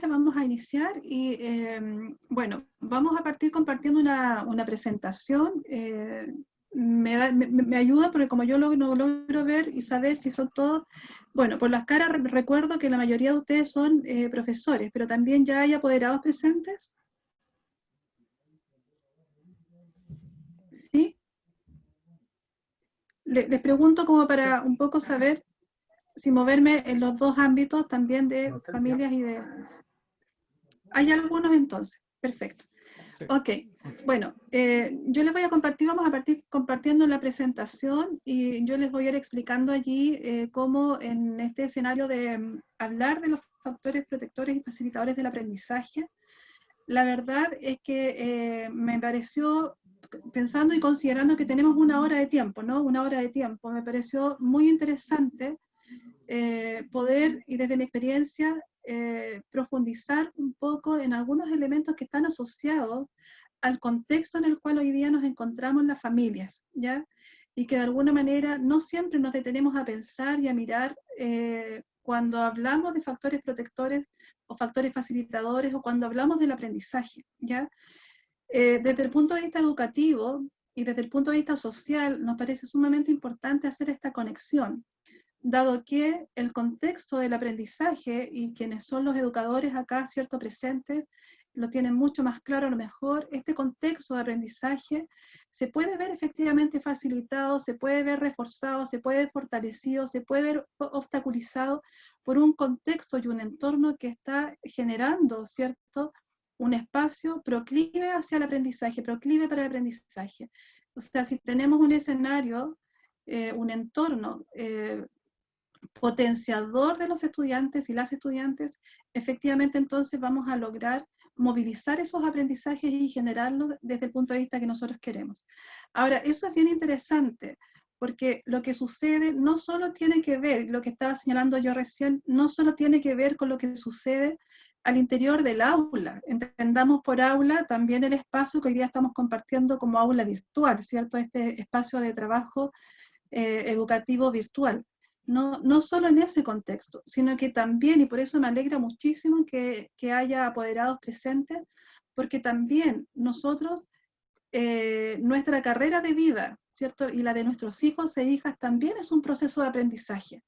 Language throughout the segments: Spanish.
vamos a iniciar y bueno, vamos a partir compartiendo una presentación. Me ayuda porque como yo no logro ver y saber si son todos, bueno, por las caras recuerdo que la mayoría de ustedes son profesores, pero también ya hay apoderados presentes. ¿Sí? Les pregunto como para un poco saber si moverme en los dos ámbitos también de familias y de... Hay algunos entonces, perfecto. Ok, bueno, yo les voy a compartir, vamos a partir compartiendo la presentación y yo les voy a ir explicando allí cómo en este escenario de hablar de los factores protectores y facilitadores del aprendizaje, la verdad es que me pareció, pensando y considerando que tenemos una hora de tiempo, ¿no? Una hora de tiempo, me pareció muy interesante poder, y desde mi experiencia, profundizar un poco en algunos elementos que están asociados al contexto en el cual hoy día nos encontramos las familias, ¿ya? Y que de alguna manera no siempre nos detenemos a pensar y a mirar cuando hablamos de factores protectores o factores facilitadores o cuando hablamos del aprendizaje, ¿ya? Desde el punto de vista educativo y desde el punto de vista social, nos parece sumamente importante hacer esta conexión, dado que el contexto del aprendizaje y quienes son los educadores acá, cierto, presentes, lo tienen mucho más claro a lo mejor, este contexto de aprendizaje se puede ver efectivamente facilitado, se puede ver reforzado, se puede ver fortalecido, se puede ver obstaculizado por un contexto y un entorno que está generando, cierto, un espacio proclive hacia el aprendizaje, proclive para el aprendizaje. O sea, si tenemos un escenario, un entorno potenciador de los estudiantes y las estudiantes, efectivamente entonces vamos a lograr movilizar esos aprendizajes y generarlos desde el punto de vista que nosotros queremos. Ahora, eso es bien interesante, porque lo que sucede no solo tiene que ver, lo que estaba señalando yo recién, no solo tiene que ver con lo que sucede al interior del aula. Entendamos por aula también el espacio que hoy día estamos compartiendo como aula virtual, ¿cierto? Este espacio de trabajo educativo virtual. No solo en ese contexto, sino que también, y por eso me alegra muchísimo que haya apoderados presentes, porque también nosotros, nuestra carrera de vida, ¿cierto? Y la de nuestros hijos e hijas también es un proceso de aprendizaje.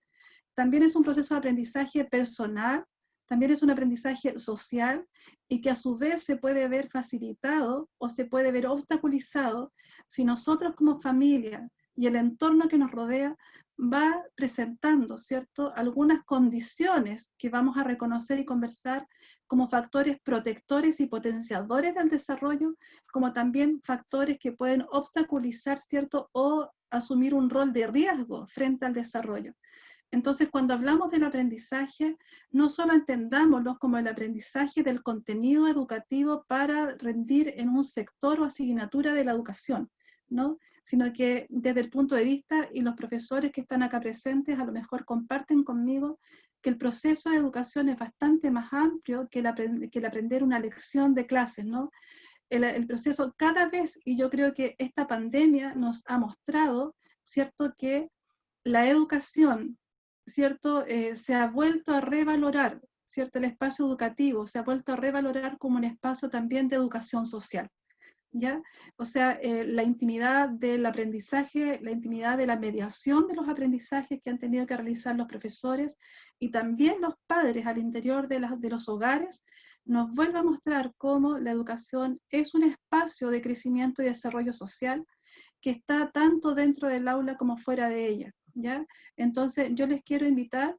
También es un proceso de aprendizaje personal, también es un aprendizaje social y que a su vez se puede ver facilitado o se puede ver obstaculizado si nosotros como familia y el entorno que nos rodea va presentando, ¿cierto?, algunas condiciones que vamos a reconocer y conversar como factores protectores y potenciadores del desarrollo, como también factores que pueden obstaculizar, ¿cierto?, o asumir un rol de riesgo frente al desarrollo. Entonces, cuando hablamos del aprendizaje, no solo entendámoslo como el aprendizaje del contenido educativo para rendir en un sector o asignatura de la educación, ¿no? Sino que desde el punto de vista, y los profesores que están acá presentes a lo mejor comparten conmigo, que el proceso de educación es bastante más amplio que el aprender una lección de clases, ¿no? El proceso cada vez, y yo creo que esta pandemia nos ha mostrado, ¿cierto?, que la educación, ¿cierto?, se ha vuelto a revalorar, ¿cierto?, el espacio educativo se ha vuelto a revalorar como un espacio también de educación social, ¿ya? O sea, la intimidad del aprendizaje, la intimidad de la mediación de los aprendizajes que han tenido que realizar los profesores y también los padres al interior de los hogares, nos vuelve a mostrar cómo la educación es un espacio de crecimiento y desarrollo social que está tanto dentro del aula como fuera de ella, ¿ya? Entonces, yo les quiero invitar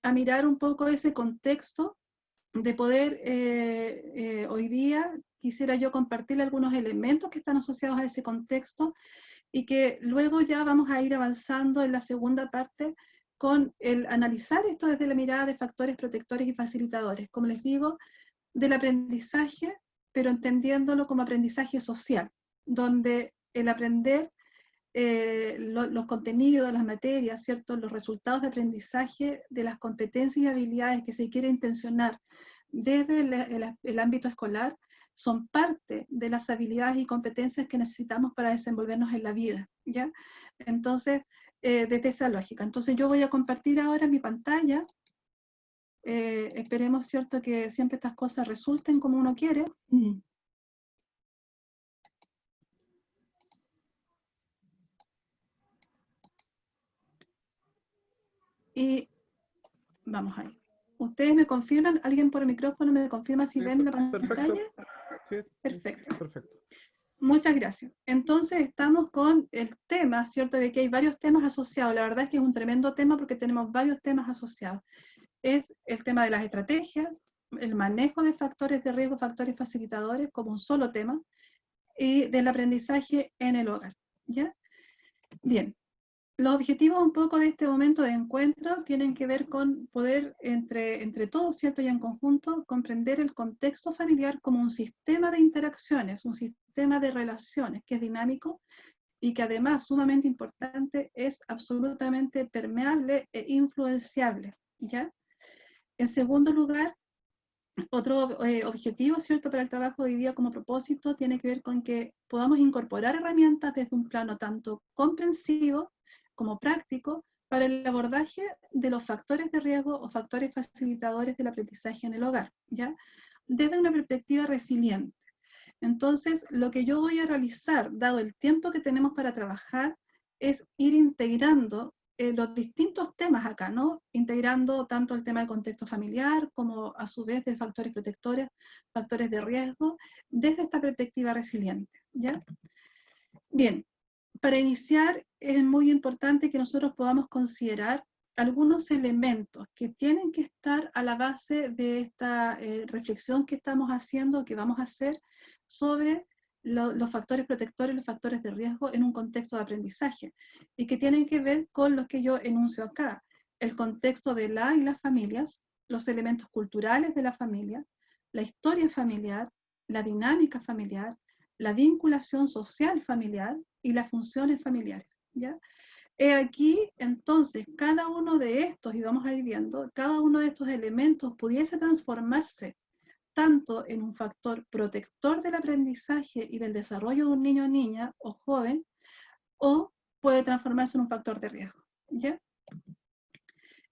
a mirar un poco ese contexto de poder, hoy día, quisiera yo compartir algunos elementos que están asociados a ese contexto y que luego ya vamos a ir avanzando en la segunda parte con el analizar esto desde la mirada de factores protectores y facilitadores, como les digo, del aprendizaje, pero entendiéndolo como aprendizaje social, donde el aprender los contenidos, las materias, ¿cierto?, los resultados de aprendizaje de las competencias y habilidades que se quiere intencionar desde el ámbito escolar son parte de las habilidades y competencias que necesitamos para desenvolvernos en la vida, ¿ya? Entonces, desde esa lógica. Entonces yo voy a compartir ahora mi pantalla. esperemos, ¿cierto?, que siempre estas cosas resulten como uno quiere. Y vamos ahí. ¿Ustedes me confirman? ¿Alguien por el micrófono me confirma si Sí, ven la perfecto. pantalla? Sí, Perfecto. perfecto. Muchas gracias. Entonces estamos con el tema, ¿cierto? De que hay varios temas asociados. La verdad es que es un tremendo tema porque tenemos varios temas asociados. Es el tema de las estrategias, el manejo de factores de riesgo, factores facilitadores como un solo tema, y del aprendizaje en el hogar. ¿Ya? Bien. Los objetivos un poco de este momento de encuentro tienen que ver con poder, entre todos, ¿cierto? Y en conjunto, comprender el contexto familiar como un sistema de interacciones, un sistema de relaciones que es dinámico y que además, sumamente importante, es absolutamente permeable e influenciable, ¿ya? En segundo lugar, otro objetivo, ¿cierto?, para el trabajo de hoy día como propósito tiene que ver con que podamos incorporar herramientas desde un plano tanto comprensivo como práctico para el abordaje de los factores de riesgo o factores facilitadores del aprendizaje en el hogar, ¿ya? Desde una perspectiva resiliente. Entonces, lo que yo voy a realizar, dado el tiempo que tenemos para trabajar, es ir integrando los distintos temas acá, ¿no? Integrando tanto el tema del contexto familiar como a su vez de factores protectores, factores de riesgo, desde esta perspectiva resiliente, ¿ya? Bien, para iniciar es muy importante que nosotros podamos considerar algunos elementos que tienen que estar a la base de esta reflexión que estamos haciendo, que vamos a hacer sobre los factores protectores, los factores de riesgo en un contexto de aprendizaje, y que tienen que ver con lo que yo enuncio acá, el contexto de la y las familias, los elementos culturales de la familia, la historia familiar, la dinámica familiar, la vinculación social familiar y las funciones familiares, ¿ya? Aquí, entonces, cada uno de estos, y vamos a ir viendo, cada uno de estos elementos pudiese transformarse tanto en un factor protector del aprendizaje y del desarrollo de un niño o niña o joven, o puede transformarse en un factor de riesgo, ¿ya?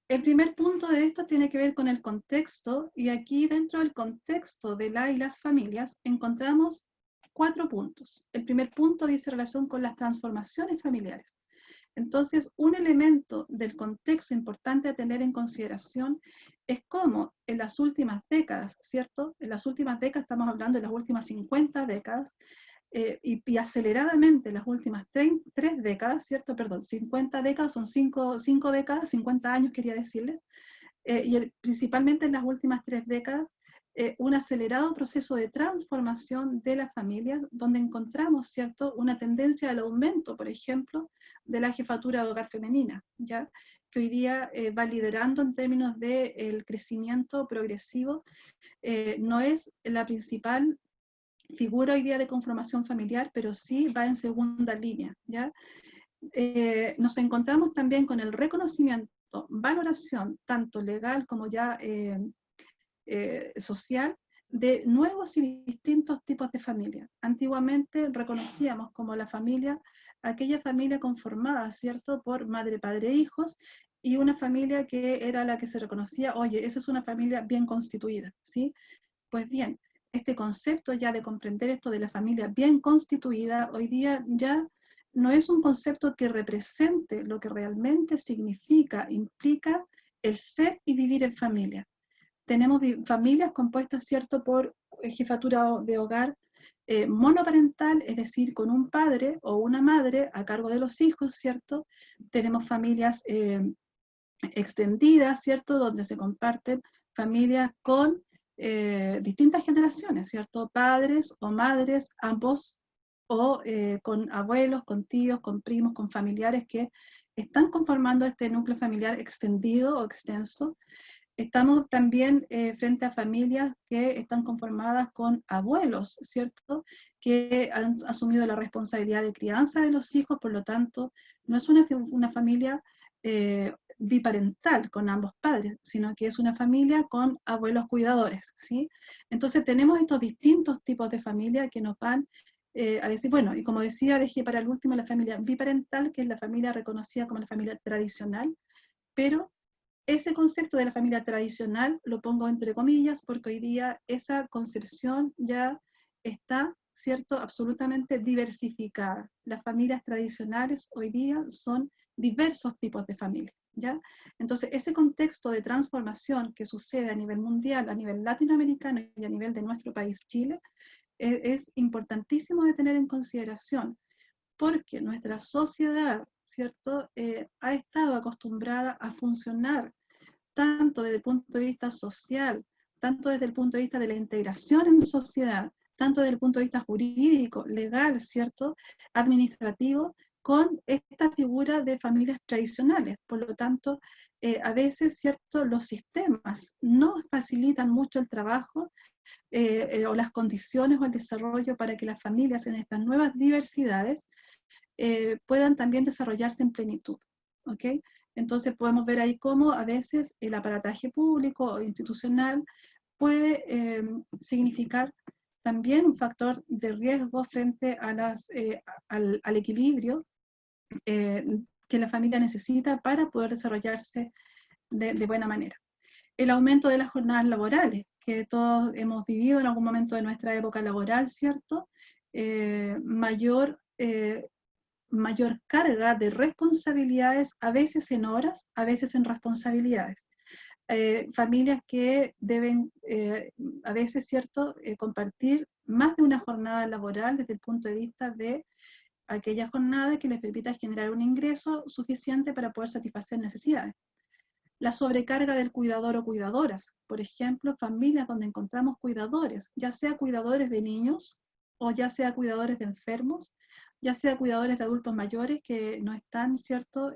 El primer punto de esto tiene que ver con el contexto, y aquí dentro del contexto de la y las familias encontramos 4 puntos. El primer punto dice relación con las transformaciones familiares. Entonces, un elemento del contexto importante a tener en consideración es cómo en las últimas décadas, ¿cierto? En las últimas décadas, estamos hablando de las últimas 50 décadas, y aceleradamente las últimas 3 décadas, ¿cierto? Perdón, 50 décadas son 5 décadas, 50 años quería decirles, principalmente en las últimas 3 décadas, un acelerado proceso de transformación de las familias, donde encontramos, ¿cierto?, una tendencia al aumento, por ejemplo, de la jefatura de hogar femenina, ¿ya?, que hoy día va liderando en términos del crecimiento progresivo, no es la principal figura hoy día de conformación familiar, pero sí va en segunda línea, ¿ya? Nos encontramos también con el reconocimiento, valoración, tanto legal como ya social, de nuevos y distintos tipos de familia. Antiguamente reconocíamos como la familia, aquella familia conformada, ¿cierto?, por madre, padre, hijos, y una familia que era la que se reconocía, oye, esa es una familia bien constituida, ¿sí? Pues bien, este concepto ya de comprender esto de la familia bien constituida, hoy día ya no es un concepto que represente lo que realmente significa, implica el ser y vivir en familia. Tenemos familias compuestas, ¿cierto?, por jefatura de hogar monoparental, es decir, con un padre o una madre a cargo de los hijos, ¿cierto? Tenemos familias extendidas, ¿cierto?, donde se comparten familias con distintas generaciones, ¿cierto? Padres o madres, ambos, o con abuelos, con tíos, con primos, con familiares que están conformando este núcleo familiar extendido o extenso. Estamos también frente a familias que están conformadas con abuelos, ¿cierto?, que han asumido la responsabilidad de crianza de los hijos, por lo tanto, no es una familia biparental con ambos padres, sino que es una familia con abuelos cuidadores, ¿sí? Entonces tenemos estos distintos tipos de familia que nos van a decir, bueno, y como decía, dejé para el último la familia biparental, que es la familia reconocida como la familia tradicional, pero ese concepto de la familia tradicional lo pongo entre comillas porque hoy día esa concepción ya está, ¿cierto?, absolutamente diversificada. Las familias tradicionales hoy día son diversos tipos de familias, ¿ya? Entonces, ese contexto de transformación que sucede a nivel mundial, a nivel latinoamericano y a nivel de nuestro país, Chile, es importantísimo de tener en consideración, porque nuestra sociedad, ¿cierto?, ha estado acostumbrada a funcionar tanto desde el punto de vista social, tanto desde el punto de vista de la integración en sociedad, tanto desde el punto de vista jurídico, legal, ¿cierto?, administrativo, con esta figura de familias tradicionales. Por lo tanto, a veces, ¿cierto?, los sistemas no facilitan mucho el trabajo o las condiciones o el desarrollo para que las familias en estas nuevas diversidades puedan también desarrollarse en plenitud. ¿Ok? Entonces podemos ver ahí cómo a veces el aparataje público o institucional puede significar también un factor de riesgo frente a al equilibrio que la familia necesita para poder desarrollarse de buena manera. El aumento de las jornadas laborales, que todos hemos vivido en algún momento de nuestra época laboral, ¿cierto? Mayor carga de responsabilidades, a veces en horas, a veces en responsabilidades. Familias que deben, a veces, ¿cierto?, compartir más de una jornada laboral desde el punto de vista de aquella jornada que les permita generar un ingreso suficiente para poder satisfacer necesidades. La sobrecarga del cuidador o cuidadoras, por ejemplo, familias donde encontramos cuidadores, ya sea cuidadores de niños o ya sea cuidadores de enfermos, ya sea cuidadores de adultos mayores que no están, ¿cierto?,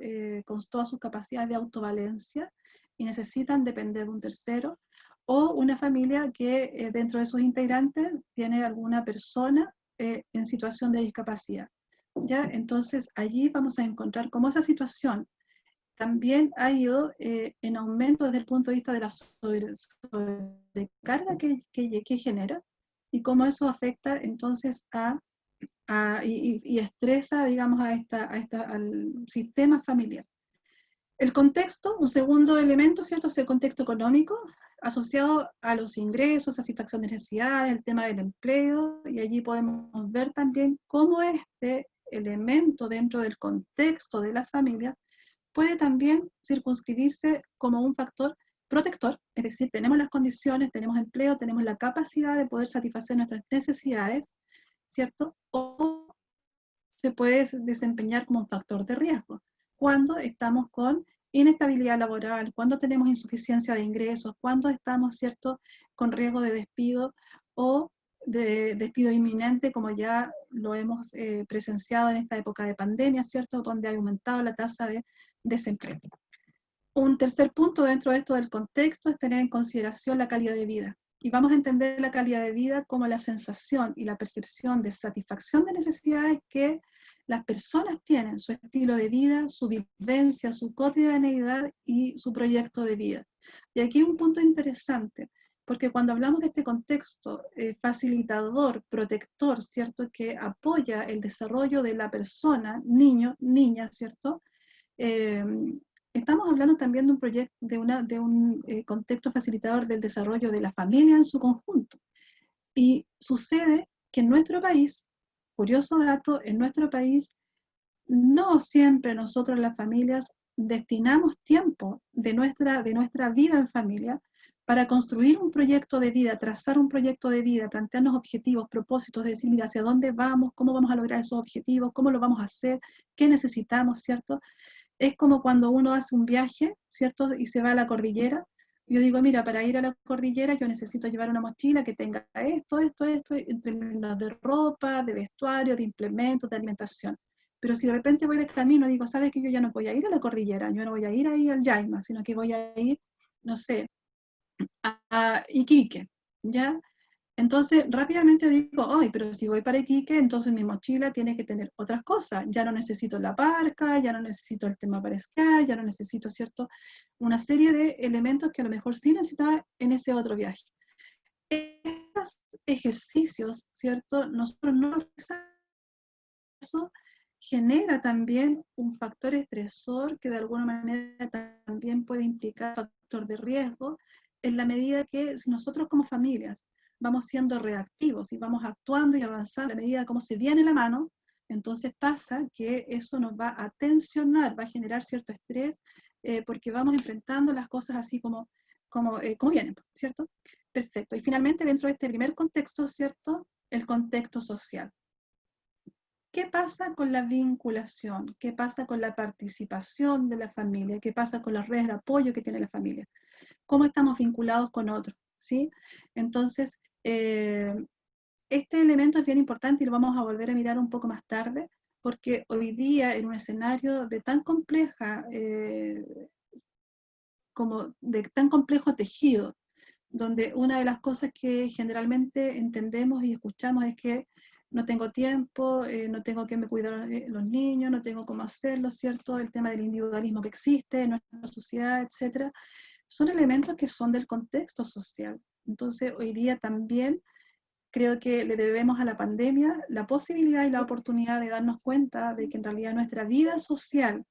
con todas sus capacidades de autovalencia y necesitan depender de un tercero, o una familia que dentro de sus integrantes tiene alguna persona en situación de discapacidad. ¿Ya? Entonces allí vamos a encontrar cómo esa situación también ha ido en aumento desde el punto de vista de la sobrecarga que genera y cómo eso afecta entonces y estresa, digamos, al sistema familiar. El contexto, un segundo elemento, ¿cierto? Es el contexto económico asociado a los ingresos, satisfacción de necesidades, el tema del empleo, y allí podemos ver también cómo este elemento dentro del contexto de la familia puede también circunscribirse como un factor protector, es decir, tenemos las condiciones, tenemos empleo, tenemos la capacidad de poder satisfacer nuestras necesidades, ¿cierto? O se puede desempeñar como un factor de riesgo, cuando estamos con inestabilidad laboral, cuando tenemos insuficiencia de ingresos, cuando estamos, ¿cierto?, con riesgo de despido o de despido inminente, como ya lo hemos presenciado en esta época de pandemia, ¿cierto?, donde ha aumentado la tasa de desempleo. Un tercer punto dentro de esto del contexto es tener en consideración la calidad de vida. Y vamos a entender la calidad de vida como la sensación y la percepción de satisfacción de necesidades que las personas tienen, su estilo de vida, su vivencia, su cotidianeidad y su proyecto de vida. Y aquí un punto interesante, porque cuando hablamos de este contexto facilitador, protector, ¿cierto?, que apoya el desarrollo de la persona, niño, niña, ¿cierto?, estamos hablando también de un proyecto, de un contexto facilitador del desarrollo de la familia en su conjunto. Y sucede que en nuestro país, curioso dato, en nuestro país no siempre nosotros las familias destinamos tiempo de nuestra vida en familia para construir un proyecto de vida, trazar un proyecto de vida, plantearnos objetivos, propósitos, de decir, mira, hacia dónde vamos, cómo vamos a lograr esos objetivos, cómo lo vamos a hacer, qué necesitamos, ¿cierto? Es como cuando uno hace un viaje, ¿cierto? Y se va a la cordillera. Yo digo, mira, para ir a la cordillera yo necesito llevar una mochila que tenga esto, en términos de ropa, de vestuario, de implementos, de alimentación. Pero si de repente voy de camino y digo, ¿sabes que yo ya no voy a ir a la cordillera? Yo no voy a ir ahí al Llaima, sino que voy a ir, no sé, a Iquique, ¿ya? Entonces, rápidamente digo, ay, pero si voy para Iquique, entonces mi mochila tiene que tener otras cosas. Ya no necesito la parca, ya no necesito el tema para esquiar, ya no necesito, ¿cierto?, una serie de elementos que a lo mejor sí necesitaba en ese otro viaje. Estos ejercicios, ¿cierto?, nosotros no realizamos eso genera también un factor estresor que de alguna manera también puede implicar factor de riesgo, en la medida que si nosotros como familias vamos siendo reactivos y vamos actuando y avanzando a la medida como se viene la mano, entonces pasa que eso nos va a tensionar, va a generar cierto estrés, porque vamos enfrentando las cosas así como vienen, ¿cierto? Perfecto. Y finalmente, dentro de este primer contexto, ¿cierto? El contexto social. ¿Qué pasa con la vinculación? ¿Qué pasa con la participación de la familia? ¿Qué pasa con las redes de apoyo que tiene la familia? ¿Cómo estamos vinculados con otros? ¿Sí? Entonces, este elemento es bien importante y lo vamos a volver a mirar un poco más tarde, porque hoy día en un escenario de tan compleja, como de tan complejo tejido, donde una de las cosas que generalmente entendemos y escuchamos es que no tengo tiempo, no tengo que me cuidar los niños, no tengo cómo hacerlo, ¿cierto? El tema del individualismo que existe en nuestra sociedad, etcétera, son elementos que son del contexto social. Entonces, hoy día también creo que le debemos a la pandemia la posibilidad y la oportunidad de darnos cuenta de que en realidad nuestra vida social,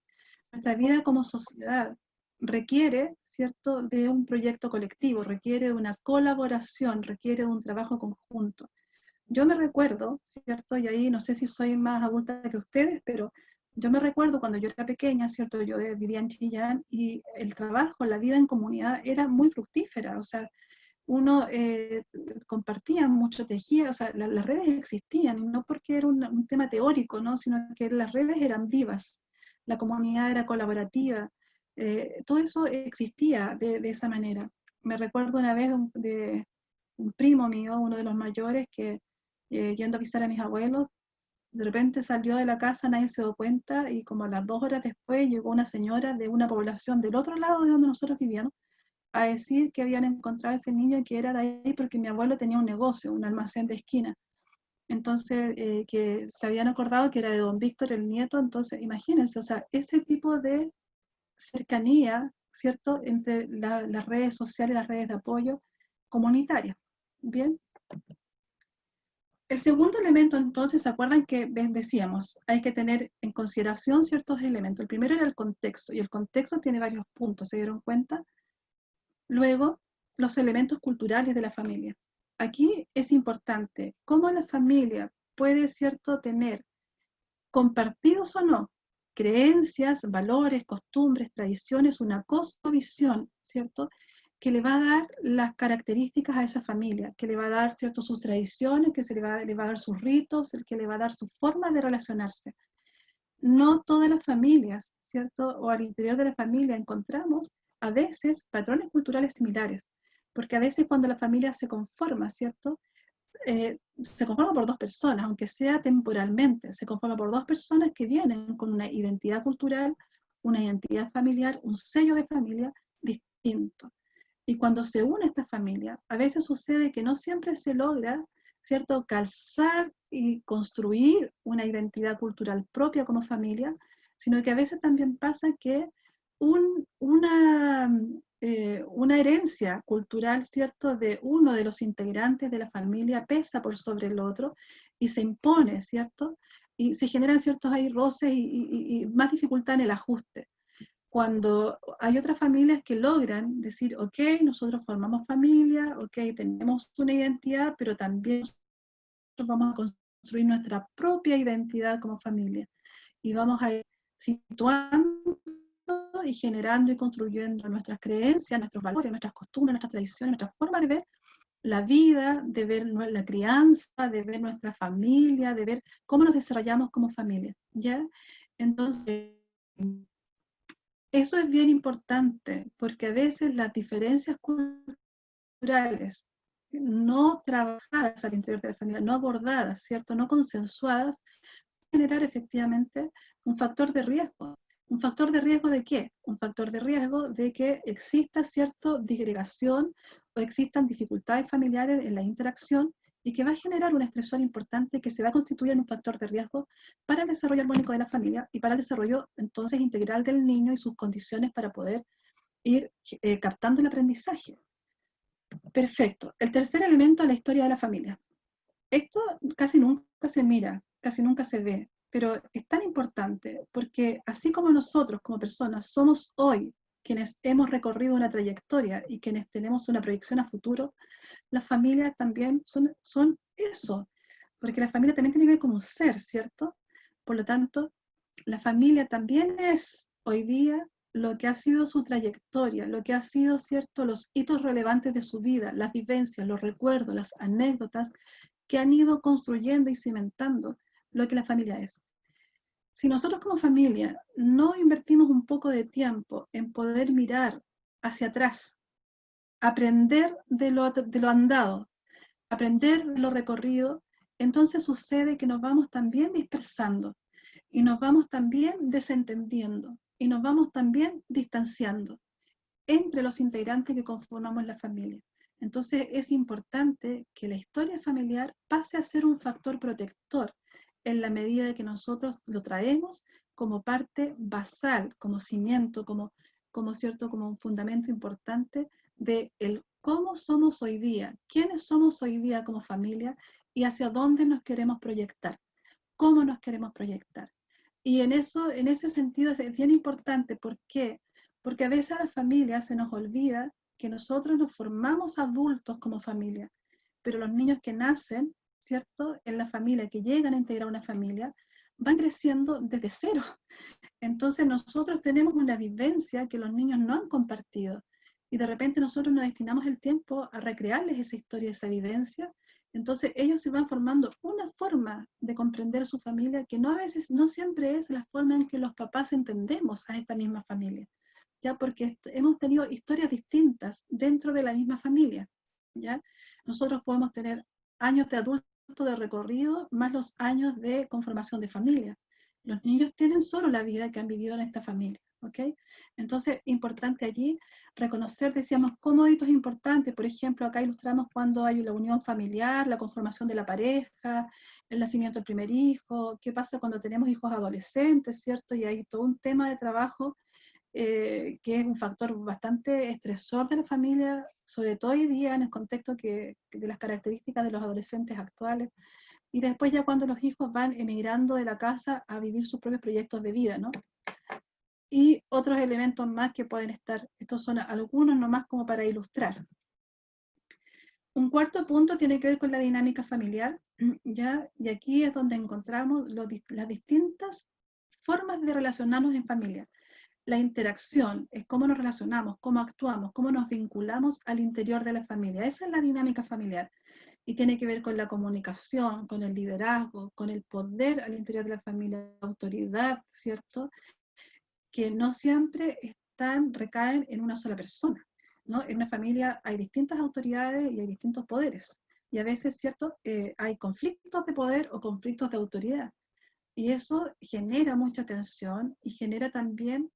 nuestra vida como sociedad, requiere, ¿cierto?, de un proyecto colectivo, requiere de una colaboración, requiere de un trabajo conjunto. Yo me recuerdo, ¿cierto?, y ahí no sé si soy más adulta que ustedes, pero yo me recuerdo cuando yo era pequeña, ¿cierto?, yo vivía en Chillán y el trabajo, la vida en comunidad era muy fructífera, o sea, uno compartía mucho, tejía, o sea, las redes existían, y no porque era un tema teórico, ¿no?, sino que las redes eran vivas, la comunidad era colaborativa, todo eso existía de esa manera. Me recuerdo una vez de un primo mío, uno de los mayores, que yendo a visitar a mis abuelos, de repente salió de la casa, nadie se dio cuenta, y como a las 2 horas después llegó una señora de una población del otro lado de donde nosotros vivíamos, a decir que habían encontrado a ese niño y que era de ahí porque mi abuelo tenía un negocio, un almacén de esquina. Entonces, que se habían acordado que era de don Víctor, el nieto. Entonces, imagínense, o sea, ese tipo de cercanía, ¿cierto?, entre las redes sociales, las redes de apoyo comunitarias. Bien. El segundo elemento, entonces, ¿se acuerdan que decíamos? Hay que tener en consideración ciertos elementos. El primero era el contexto, y el contexto tiene varios puntos, ¿se dieron cuenta? Luego, los elementos culturales de la familia. Aquí es importante cómo la familia puede, ¿cierto?, tener, compartidos o no, creencias, valores, costumbres, tradiciones, una cosmovisión, ¿cierto?, que le va a dar las características a esa familia, que le va a dar, ¿cierto?, sus tradiciones, que le va a dar sus ritos, el que le va a dar su forma de relacionarse. No todas las familias, ¿cierto?, o al interior de la familia encontramos a veces patrones culturales similares, porque a veces cuando la familia se conforma, ¿cierto?, se conforma por dos personas, aunque sea temporalmente, se conforma por dos personas que vienen con una identidad cultural, una identidad familiar, un sello de familia distinto. Y cuando se une esta familia, a veces sucede que no siempre se logra, ¿cierto?, calzar y construir una identidad cultural propia como familia, sino que a veces también pasa que una herencia cultural, ¿cierto?, de uno de los integrantes de la familia pesa por sobre el otro y se impone, ¿cierto? Y se generan ciertos ahí roces y más dificultad en el ajuste. Cuando hay otras familias que logran decir, ok, nosotros formamos familia, ok, tenemos una identidad, pero también nosotros vamos a construir nuestra propia identidad como familia. Y vamos a ir situando y generando y construyendo nuestras creencias, nuestros valores, nuestras costumbres, nuestras tradiciones, nuestra forma de ver la vida, de ver la crianza, de ver nuestra familia, de ver cómo nos desarrollamos como familia, ¿ya? Entonces, eso es bien importante, porque a veces las diferencias culturales no trabajadas al interior de la familia, no abordadas, ¿cierto?, no consensuadas, generar efectivamente un factor de riesgo. ¿Un factor de riesgo de qué? Un factor de riesgo de que exista cierta disgregación o existan dificultades familiares en la interacción y que va a generar un estresor importante que se va a constituir en un factor de riesgo para el desarrollo armónico de la familia y para el desarrollo entonces integral del niño y sus condiciones para poder ir captando el aprendizaje. Perfecto. El tercer elemento es la historia de la familia. Esto casi nunca se mira, casi nunca se ve. pero es tan importante porque así como nosotros como personas somos hoy quienes hemos recorrido una trayectoria y quienes tenemos una proyección a futuro, las familias también son eso, porque la familia también tiene que ver con un ser, ¿cierto? Por lo tanto, la familia también es hoy día lo que ha sido su trayectoria, lo que ha sido, ¿cierto?, los hitos relevantes de su vida, las vivencias, los recuerdos, las anécdotas que han ido construyendo y cimentando lo que la familia es. Si nosotros como familia no invertimos un poco de tiempo en poder mirar hacia atrás, aprender de lo andado, aprender de lo recorrido, entonces sucede que nos vamos también dispersando y nos vamos también desentendiendo y nos vamos también distanciando entre los integrantes que conformamos la familia. Entonces es importante que la historia familiar pase a ser un factor protector en la medida de que nosotros lo traemos como parte basal, como cimiento, cierto, como un fundamento importante de el cómo somos hoy día, quiénes somos hoy día como familia y hacia dónde nos queremos proyectar, cómo nos queremos proyectar. Y en ese sentido es bien importante. ¿Por qué? Porque a veces a la familia se nos olvida que nosotros nos formamos adultos como familia, pero los niños que nacen, ¿cierto?, en la familia, que llegan a integrar una familia, van creciendo desde cero. Entonces nosotros tenemos una vivencia que los niños no han compartido y de repente nosotros nos destinamos el tiempo a recrearles esa historia, esa vivencia. Entonces ellos se van formando una forma de comprender su familia que no a veces, no siempre es la forma en que los papás entendemos a esta misma familia, ya porque hemos tenido historias distintas dentro de la misma familia, ya. Nosotros podemos tener años de adulto de recorrido más los años de conformación de familia. Los niños tienen solo la vida que han vivido en esta familia, ¿ok? Entonces, importante allí reconocer, decíamos, cómo hitos importantes. Por ejemplo, acá ilustramos cuando hay la unión familiar, la conformación de la pareja, el nacimiento del primer hijo, qué pasa cuando tenemos hijos adolescentes, ¿cierto? Y hay todo un tema de trabajo que es un factor bastante estresor de la familia, sobre todo hoy día en el contexto de las características de los adolescentes actuales. Y después ya cuando los hijos van emigrando de la casa a vivir sus propios proyectos de vida, ¿no? Y otros elementos más que pueden estar, estos son algunos nomás como para ilustrar. Un cuarto punto tiene que ver con la dinámica familiar, ¿ya? Y aquí es donde encontramos las distintas formas de relacionarnos en familia. La interacción es cómo nos relacionamos, cómo actuamos, cómo nos vinculamos al interior de la familia. Esa es la dinámica familiar. Y tiene que ver con la comunicación, con el liderazgo, con el poder al interior de la familia, la autoridad, ¿cierto? Que no siempre recaen en una sola persona, ¿no? En una familia hay distintas autoridades y hay distintos poderes. Y a veces, ¿cierto? Hay conflictos de poder o conflictos de autoridad. Y eso genera mucha tensión y genera también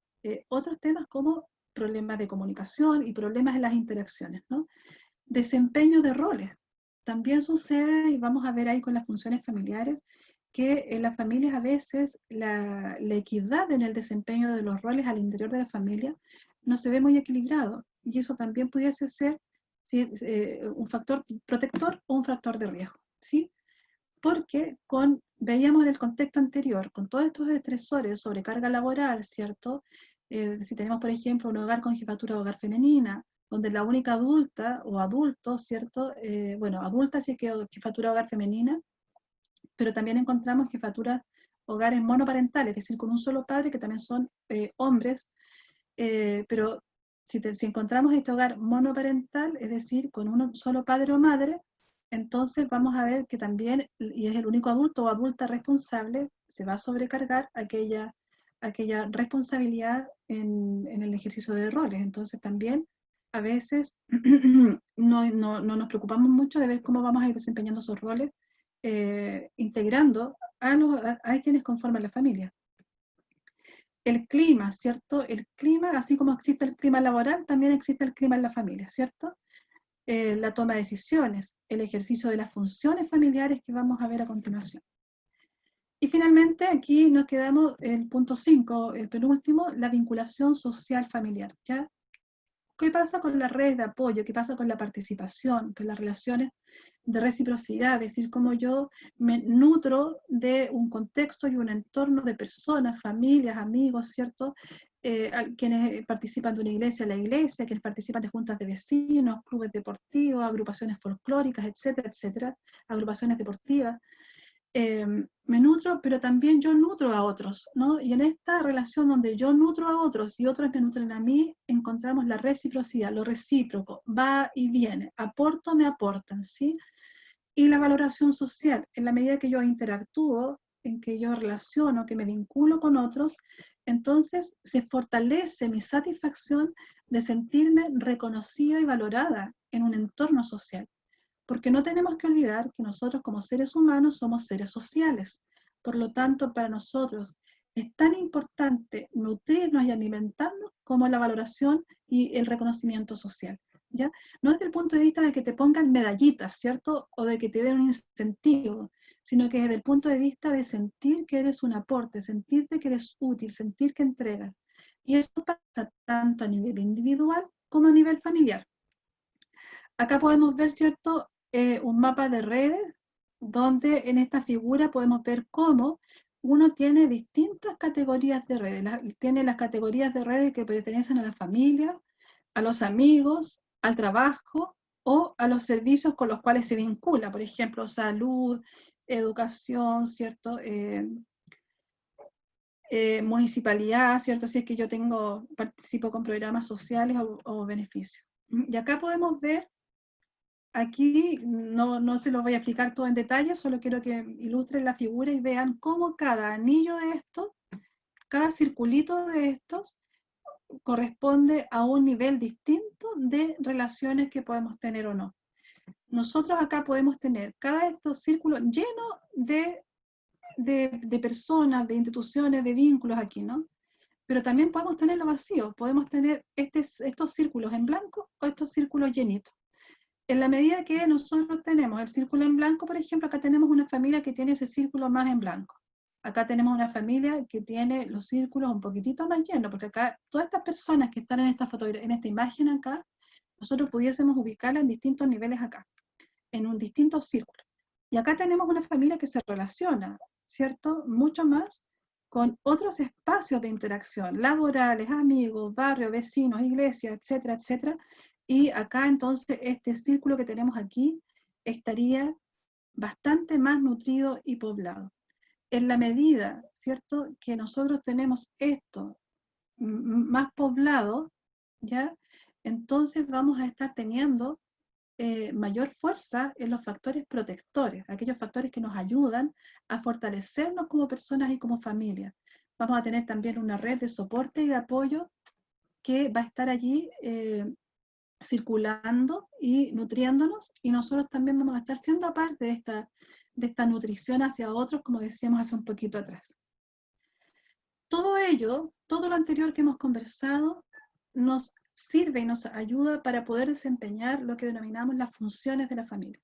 otros temas como problemas de comunicación y problemas en las interacciones, ¿no? Desempeño de roles. También sucede, y vamos a ver ahí con las funciones familiares, que en las familias a veces la equidad en el desempeño de los roles al interior de la familia no se ve muy equilibrado. Y eso también pudiese ser un factor protector o un factor de riesgo, ¿sí? Porque veíamos en el contexto anterior, con todos estos estresores, sobrecarga laboral, ¿cierto? Si tenemos, por ejemplo, un hogar con jefatura de hogar femenina, donde la única adulta o adulto, ¿cierto? Bueno, adulta sí que jefatura de hogar femenina, pero también encontramos jefaturas hogares monoparentales, es decir, con un solo padre, que también son hombres, pero si encontramos este hogar monoparental, es decir, con un solo padre o madre, entonces vamos a ver que también, y es el único adulto o adulta responsable, se va a sobrecargar aquella responsabilidad en el ejercicio de roles. Entonces también a veces no nos preocupamos mucho de ver cómo vamos a ir desempeñando esos roles, integrando a quienes conforman la familia. El clima, ¿cierto? El clima, así como existe el clima laboral, también existe el clima en la familia, ¿cierto? La toma de decisiones, el ejercicio de las funciones familiares que vamos a ver a continuación. Y finalmente aquí nos quedamos el punto 5, el penúltimo, la vinculación social familiar, ¿ya? ¿Qué pasa con las redes de apoyo? ¿Qué pasa con la participación? Con las relaciones de reciprocidad, es decir, cómo yo me nutro de un contexto y un entorno de personas, familias, amigos, ¿cierto? Quienes participan de una iglesia, la iglesia, quienes participan de juntas de vecinos, clubes deportivos, agrupaciones folclóricas, etcétera, etcétera, agrupaciones deportivas. Me nutro, pero también yo nutro a otros, ¿no? Y en esta relación donde yo nutro a otros y otros me nutren a mí, encontramos la reciprocidad, lo recíproco, va y viene, aporto, me aportan, ¿sí? Y la valoración social, en la medida que yo interactúo, en que yo relaciono, que me vinculo con otros, entonces se fortalece mi satisfacción de sentirme reconocida y valorada en un entorno social. Porque no tenemos que olvidar que nosotros como seres humanos somos seres sociales. Por lo tanto, para nosotros es tan importante nutrirnos y alimentarnos como la valoración y el reconocimiento social. ¿Ya? No desde el punto de vista de que te pongan medallitas, ¿cierto? O de que te den un incentivo, sino que desde el punto de vista de sentir que eres un aporte, sentirte que eres útil, sentir que entregas. Y eso pasa tanto a nivel individual como a nivel familiar. Acá podemos ver, ¿cierto? Un mapa de redes, donde en esta figura podemos ver cómo uno tiene distintas categorías de redes. Tiene las categorías de redes que pertenecen a la familia, a los amigos, al trabajo o a los servicios con los cuales se vincula, por ejemplo, salud, educación, ¿cierto? Municipalidad, ¿cierto? Si es que yo participo con programas sociales o beneficios. Y acá podemos ver. Aquí no se los voy a explicar todo en detalle, solo quiero que ilustren la figura y vean cómo cada anillo de estos, cada circulito de estos, corresponde a un nivel distinto de relaciones que podemos tener o no. Nosotros acá podemos tener cada de estos círculos llenos de personas, de instituciones, de vínculos aquí, ¿no? Pero también podemos tenerlo vacío, podemos tener estos círculos en blanco o estos círculos llenitos. En la medida que nosotros tenemos el círculo en blanco, por ejemplo, acá tenemos una familia que tiene ese círculo más en blanco. Acá tenemos una familia que tiene los círculos un poquitito más llenos, porque acá todas estas personas que están en esta imagen acá, nosotros pudiésemos ubicarla en distintos niveles acá, en un distinto círculo. Y acá tenemos una familia que se relaciona, ¿cierto? Mucho más con otros espacios de interacción, laborales, amigos, barrios, vecinos, iglesias, etcétera, etcétera. Y acá entonces este círculo que tenemos aquí estaría bastante más nutrido y poblado. En la medida, ¿cierto?, que nosotros tenemos esto más poblado, ¿ya? Entonces vamos a estar teniendo mayor fuerza en los factores protectores, aquellos factores que nos ayudan a fortalecernos como personas y como familia. Vamos a tener también una red de soporte y de apoyo que va a estar allí circulando y nutriéndonos, y nosotros también vamos a estar siendo parte de esta nutrición hacia otros, como decíamos hace un poquito atrás. Todo ello, todo lo anterior que hemos conversado, nos sirve y nos ayuda para poder desempeñar lo que denominamos las funciones de la familia.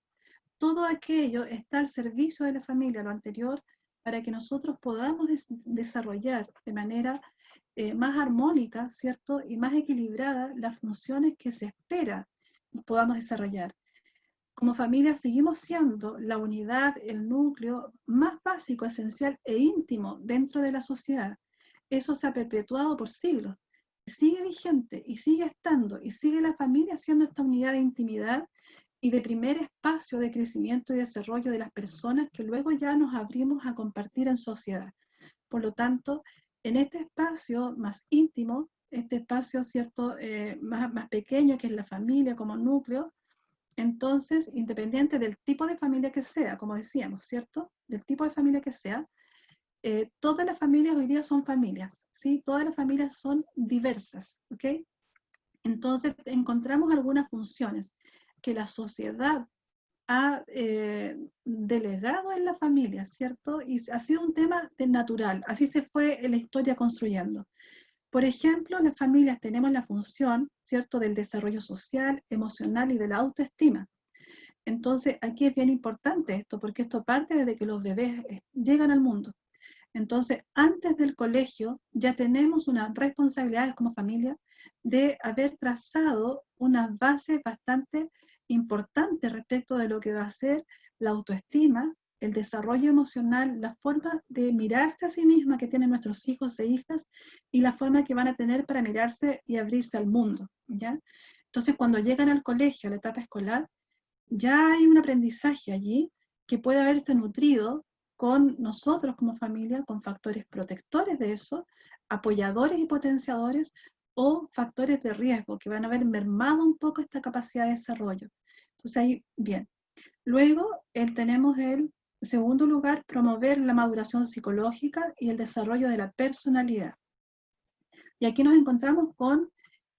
Todo aquello está al servicio de la familia, lo anterior, para que nosotros podamos desarrollar de manera más armónica, ¿cierto? Y más equilibrada las funciones que se espera podamos desarrollar. Como familia seguimos siendo la unidad, el núcleo más básico, esencial e íntimo dentro de la sociedad. Eso se ha perpetuado por siglos. Sigue vigente y sigue estando y sigue la familia siendo esta unidad de intimidad y de primer espacio de crecimiento y desarrollo de las personas que luego ya nos abrimos a compartir en sociedad. Por lo tanto, en este espacio más íntimo, este espacio cierto más pequeño que es la familia como núcleo, entonces, independiente del tipo de familia que sea, como decíamos, ¿cierto? Del tipo de familia que sea, todas las familias hoy día son familias, ¿sí? Todas las familias son diversas, ¿ok? Entonces, encontramos algunas funciones que la sociedad ha delegado en la familia, ¿cierto? Y ha sido un tema natural, así se fue en la historia construyendo. Por ejemplo, las familias tenemos la función, ¿cierto?, del desarrollo social, emocional y de la autoestima. Entonces, aquí es bien importante esto, porque esto parte desde que los bebés llegan al mundo. Entonces, antes del colegio ya tenemos una responsabilidad como familia de haber trazado unas bases bastante importantes respecto de lo que va a ser la autoestima, el desarrollo emocional, la forma de mirarse a sí misma que tienen nuestros hijos e hijas y la forma que van a tener para mirarse y abrirse al mundo, ¿ya? Entonces, cuando llegan al colegio, a la etapa escolar, ya hay un aprendizaje allí que puede haberse nutrido con nosotros como familia, con factores protectores de eso, apoyadores y potenciadores, o factores de riesgo que van a haber mermado un poco esta capacidad de desarrollo. Entonces ahí, bien. Luego tenemos el segundo lugar, promover la maduración psicológica y el desarrollo de la personalidad. Y aquí nos encontramos con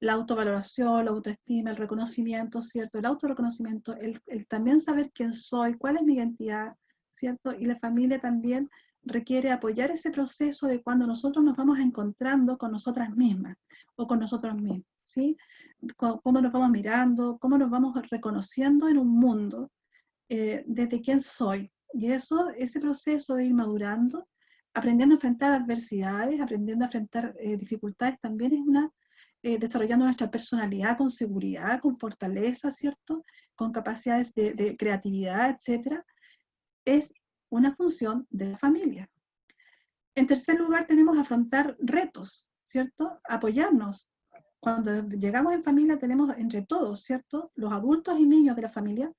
la autovaloración, la autoestima, el reconocimiento, ¿cierto? El autorreconocimiento, el también saber quién soy, cuál es mi identidad, ¿cierto? Y la familia también requiere apoyar ese proceso de cuando nosotros nos vamos encontrando con nosotras mismas o con nosotros mismos, ¿sí? Cómo nos vamos mirando, cómo nos vamos reconociendo en un mundo desde quién soy. Y eso, ese proceso de ir madurando, aprendiendo a enfrentar adversidades, aprendiendo a enfrentar dificultades, también es desarrollando nuestra personalidad con seguridad, con fortaleza, ¿cierto? Con capacidades de creatividad, etcétera, es una función de la familia. En tercer lugar, tenemos afrontar retos, ¿cierto? Apoyarnos. Cuando llegamos en familia tenemos entre todos, ¿cierto? Los adultos y niños de la familia,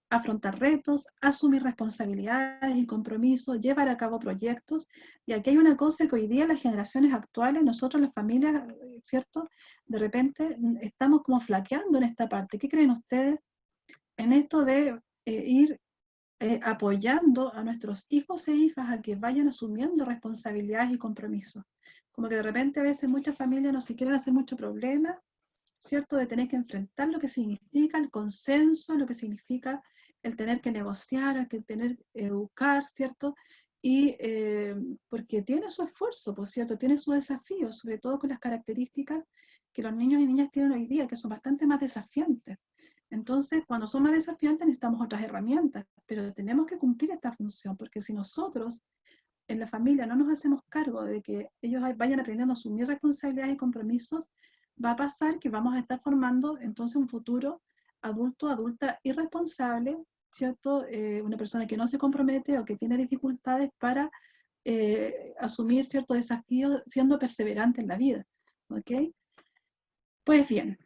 afrontar retos, asumir responsabilidades y compromisos, llevar a cabo proyectos. Y aquí hay una cosa que hoy día las generaciones actuales, nosotros las familias, ¿cierto? De repente estamos como flaqueando en esta parte. ¿Qué creen ustedes en esto de ir apoyando a nuestros hijos e hijas a que vayan asumiendo responsabilidades y compromisos? Como que de repente a veces muchas familias no se quieren hacer mucho problema, ¿cierto? De tener que enfrentar lo que significa el consenso, lo que significa el tener que negociar, el que tener que educar, ¿cierto? Y porque tiene su esfuerzo, por cierto, tiene su desafío, sobre todo con las características que los niños y niñas tienen hoy día, que son bastante más desafiantes. Entonces, cuando son más desafiantes necesitamos otras herramientas, pero tenemos que cumplir esta función, porque si nosotros en la familia no nos hacemos cargo de que ellos vayan aprendiendo a asumir responsabilidades y compromisos, va a pasar que vamos a estar formando entonces un futuro adulto, adulta irresponsable, ¿cierto? Una persona que no se compromete o que tiene dificultades para asumir ciertos desafíos siendo perseverante en la vida, ¿ok? Pues bien,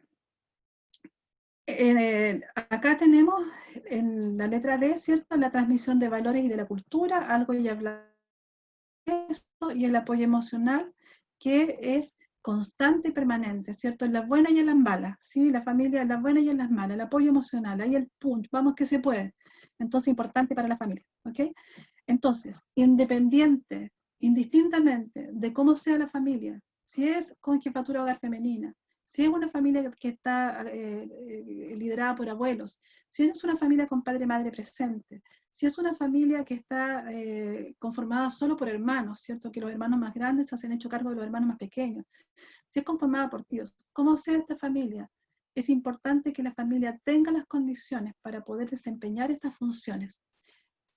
acá tenemos en la letra D, ¿cierto? La transmisión de valores y de la cultura, algo ya hablamos de esto, y el apoyo emocional, que es constante y permanente, ¿cierto? En las buenas y en las malas, ¿sí? La familia en las buenas y en las malas, el apoyo emocional, ahí el punch, vamos que se puede. Entonces, importante para la familia, ¿ok? Entonces, independiente, indistintamente de cómo sea la familia, si es con jefatura hogar femenina, si es una familia que está liderada por abuelos, si es una familia con padre-madre presente, si es una familia que está conformada solo por hermanos, ¿cierto? Que los hermanos más grandes se hacen hecho cargo de los hermanos más pequeños, si es conformada por tíos, como sea esta familia, es importante que la familia tenga las condiciones para poder desempeñar estas funciones.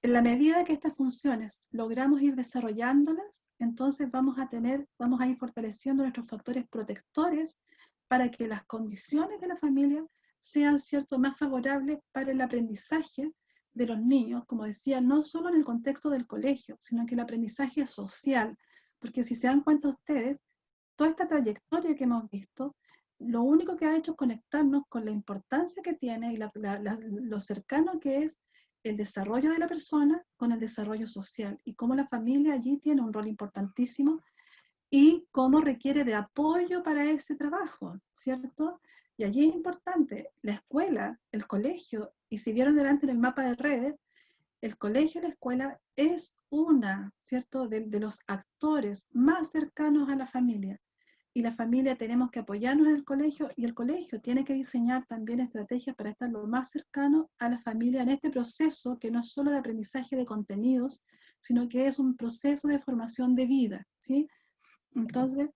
En la medida que estas funciones logramos ir desarrollándolas, entonces vamos a ir fortaleciendo nuestros factores protectores para que las condiciones de la familia sean, ¿cierto?, más favorables para el aprendizaje de los niños, como decía, no solo en el contexto del colegio, sino que el aprendizaje social, porque si se dan cuenta ustedes, toda esta trayectoria que hemos visto, lo único que ha hecho es conectarnos con la importancia que tiene y lo cercano que es el desarrollo de la persona con el desarrollo social, y cómo la familia allí tiene un rol importantísimo y cómo requiere de apoyo para ese trabajo, ¿cierto? Y allí es importante la escuela, el colegio, y si vieron delante en el mapa de redes, el colegio y la escuela es ¿cierto?, de los actores más cercanos a la familia. Y la familia tenemos que apoyarnos en el colegio, y el colegio tiene que diseñar también estrategias para estar lo más cercano a la familia en este proceso que no es solo de aprendizaje de contenidos, sino que es un proceso de formación de vida, ¿sí? Entonces,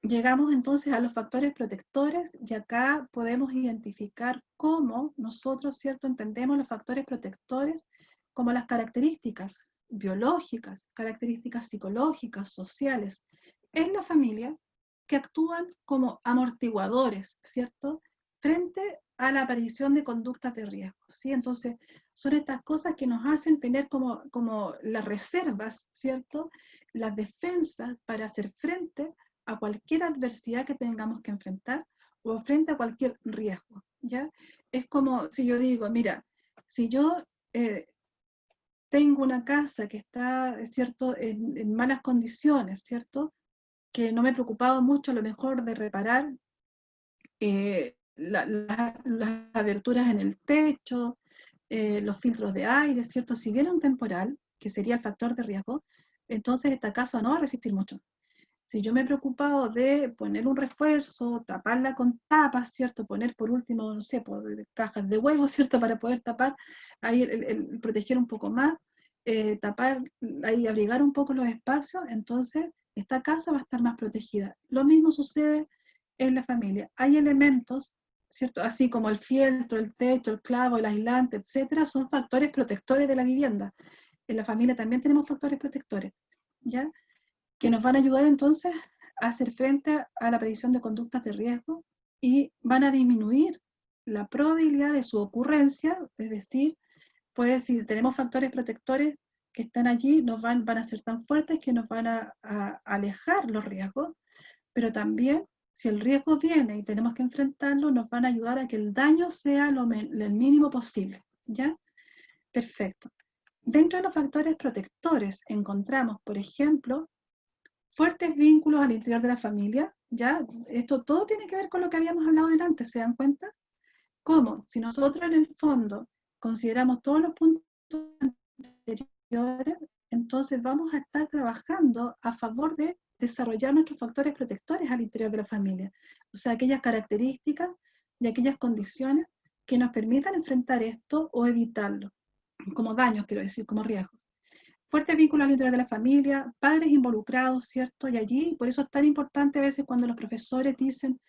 llegamos entonces a los factores protectores, y acá podemos identificar cómo nosotros, ¿cierto?, entendemos los factores protectores como las características biológicas, características psicológicas, sociales, en la familia, que actúan como amortiguadores, ¿cierto? Frente a la aparición de conductas de riesgo, ¿sí? Entonces, son estas cosas que nos hacen tener como las reservas, ¿cierto? Las defensas para hacer frente a cualquier adversidad que tengamos que enfrentar o frente a cualquier riesgo, ¿ya? Es como si yo digo, mira, si yo tengo una casa que está, ¿cierto?, en malas condiciones, ¿cierto?, que no me he preocupado mucho a lo mejor de reparar las aberturas en el techo, los filtros de aire, ¿cierto? Si viene un temporal, que sería el factor de riesgo, entonces esta casa no va a resistir mucho. Si yo me he preocupado de poner un refuerzo, taparla con tapas, ¿cierto? Poner por último, no sé, por cajas de huevos, ¿cierto? Para poder tapar, ahí proteger un poco más, tapar, ahí abrigar un poco los espacios, entonces esta casa va a estar más protegida. Lo mismo sucede en la familia. Hay elementos, ¿cierto? Así como el fieltro, el techo, el clavo, el aislante, etcétera, son factores protectores de la vivienda. En la familia también tenemos factores protectores, ¿ya? Que nos van a ayudar entonces a hacer frente a la aparición de conductas de riesgo y van a disminuir la probabilidad de su ocurrencia, es decir, pues si tenemos factores protectores que están allí, van a ser tan fuertes que nos van a alejar los riesgos, pero también si el riesgo viene y tenemos que enfrentarlo, nos van a ayudar a que el daño sea el mínimo posible, ¿ya? Perfecto. Dentro de los factores protectores encontramos, por ejemplo, fuertes vínculos al interior de la familia, ¿ya? Esto todo tiene que ver con lo que habíamos hablado delante, ¿se dan cuenta? ¿Cómo? Si nosotros en el fondo consideramos todos los puntos anteriores, entonces vamos a estar trabajando a favor de desarrollar nuestros factores protectores al interior de la familia. O sea, aquellas características y aquellas condiciones que nos permitan enfrentar esto o evitarlo, como daños, quiero decir, como riesgos. Fuertes vínculos al interior de la familia, padres involucrados, ¿cierto? Y allí, por eso es tan importante a veces cuando los profesores dicen,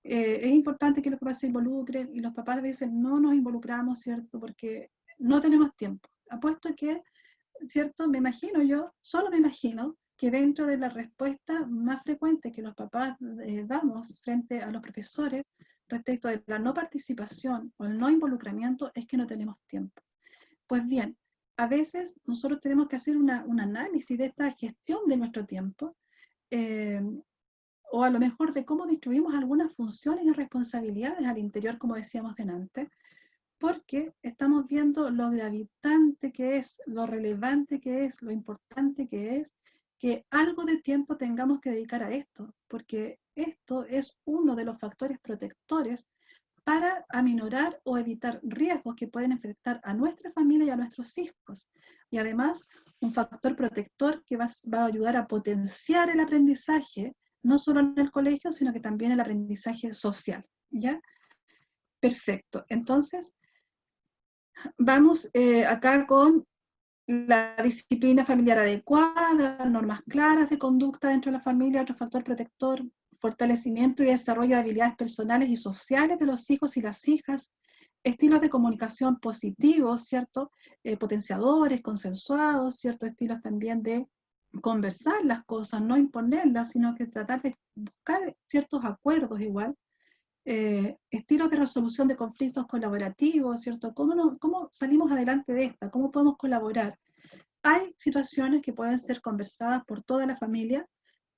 es importante que los papás se involucren, y los papás a veces no nos involucramos, ¿cierto? Porque no tenemos tiempo. Apuesto que, ¿cierto? Me imagino yo, solo me imagino, que dentro de la respuesta más frecuente que los papás damos frente a los profesores respecto de la no participación o el no involucramiento es que no tenemos tiempo. Pues bien, a veces nosotros tenemos que hacer un análisis de esta gestión de nuestro tiempo, o a lo mejor de cómo distribuimos algunas funciones y responsabilidades al interior, como decíamos delante, porque estamos viendo lo gravitante que es, lo relevante que es, lo importante que es, que algo de tiempo tengamos que dedicar a esto, porque esto es uno de los factores protectores para aminorar o evitar riesgos que pueden afectar a nuestra familia y a nuestros hijos. Y además, un factor protector que va a ayudar a potenciar el aprendizaje, no solo en el colegio, sino que también el aprendizaje social, ¿ya? Perfecto. Entonces, vamos acá con la disciplina familiar adecuada, normas claras de conducta dentro de la familia, otro factor protector, fortalecimiento y desarrollo de habilidades personales y sociales de los hijos y las hijas, estilos de comunicación positivos, ¿cierto? Potenciadores, consensuados, ¿cierto? Estilos también de conversar las cosas, no imponerlas, sino que tratar de buscar ciertos acuerdos igual. Estilos de resolución de conflictos colaborativos, ¿cierto? ¿Cómo salimos adelante de esta? ¿Cómo podemos colaborar? Hay situaciones que pueden ser conversadas por toda la familia,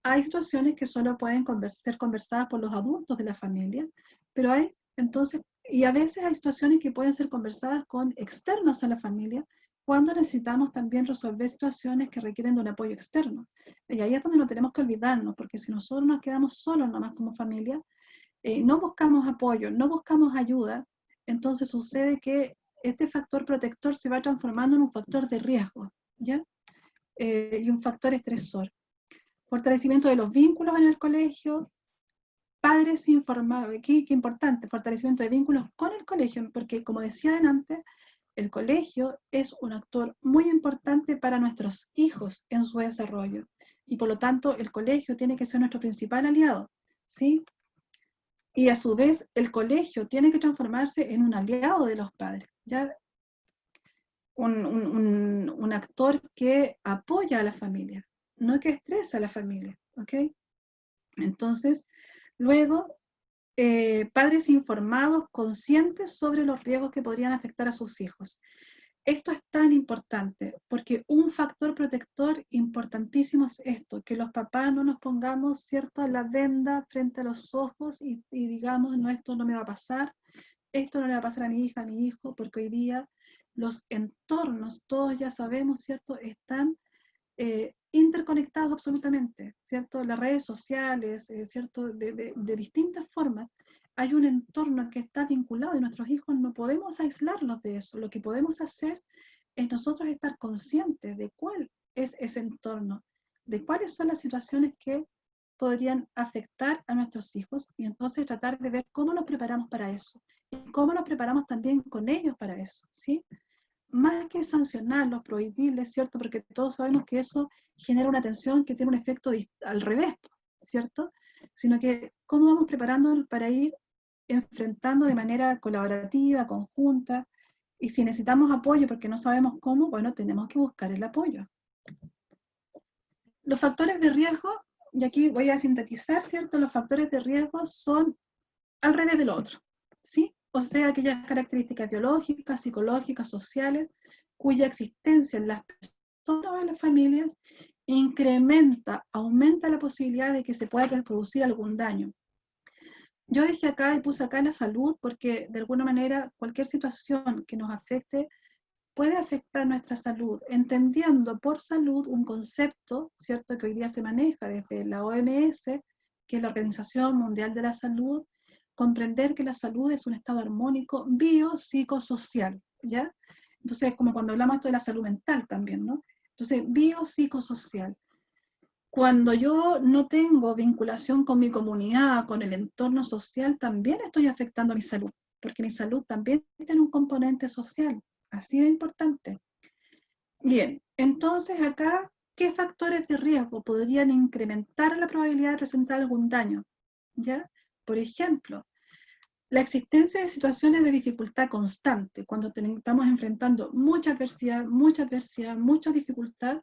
hay situaciones que solo pueden ser conversadas por los adultos de la familia, pero hay entonces, y a veces hay situaciones que pueden ser conversadas con externos a la familia, cuando necesitamos también resolver situaciones que requieren de un apoyo externo. Y ahí es donde no tenemos que olvidarnos, porque si nosotros nos quedamos solos nomás como familia, no buscamos apoyo, no buscamos ayuda, entonces sucede que este factor protector se va transformando en un factor de riesgo, ¿ya? Y un factor estresor. Fortalecimiento de los vínculos en el colegio, padres informados, aquí qué importante, fortalecimiento de vínculos con el colegio, porque como decía antes, el colegio es un actor muy importante para nuestros hijos en su desarrollo, y por lo tanto el colegio tiene que ser nuestro principal aliado, ¿sí? Y a su vez, el colegio tiene que transformarse en un aliado de los padres, ¿ya? Un actor que apoya a la familia, no que estresa a la familia, ¿ok? Entonces, Luego, padres informados, conscientes sobre los riesgos que podrían afectar a sus hijos. Esto es tan importante, porque un factor protector importantísimo es esto, que los papás no nos pongamos, ¿cierto?, la venda frente a los ojos y digamos, no, esto no me va a pasar, esto no le va a pasar a mi hija, a mi hijo, porque hoy día los entornos, todos ya sabemos, ¿cierto?, están interconectados absolutamente, ¿cierto? Las redes sociales, ¿cierto? De distintas formas, hay un entorno que está vinculado y nuestros hijos no podemos aislarlos de eso. Lo que podemos hacer es nosotros estar conscientes de cuál es ese entorno, de cuáles son las situaciones que podrían afectar a nuestros hijos y entonces tratar de ver cómo nos preparamos para eso y cómo nos preparamos también con ellos para eso, ¿sí? Más que sancionarlos, prohibirles, ¿cierto? Porque todos sabemos que eso genera una tensión que tiene un efecto al revés, ¿cierto? Sino que cómo vamos preparándonos para ir enfrentando de manera colaborativa, conjunta, y si necesitamos apoyo porque no sabemos cómo, bueno, tenemos que buscar el apoyo. Los factores de riesgo, y aquí voy a sintetizar, ¿cierto? Los factores de riesgo son al revés del otro, ¿sí? O sea, aquellas características biológicas, psicológicas, sociales, cuya existencia en las personas o en las familias incrementa, aumenta la posibilidad de que se pueda reproducir algún daño. Yo dije acá y puse acá la salud porque de alguna manera cualquier situación que nos afecte puede afectar nuestra salud, entendiendo por salud un concepto, ¿cierto?, que hoy día se maneja desde la OMS, que es la Organización Mundial de la Salud, comprender que la salud es un estado armónico biopsicosocial, ¿ya? Entonces, como cuando hablamos esto de la salud mental también, ¿no? Entonces, biopsicosocial. Cuando yo no tengo vinculación con mi comunidad, con el entorno social, también estoy afectando mi salud, porque mi salud también tiene un componente social, así de importante. Bien, entonces acá, ¿qué factores de riesgo podrían incrementar la probabilidad de presentar algún daño? ¿Ya? Por ejemplo, la existencia de situaciones de dificultad constante, cuando estamos enfrentando mucha adversidad, mucha dificultad,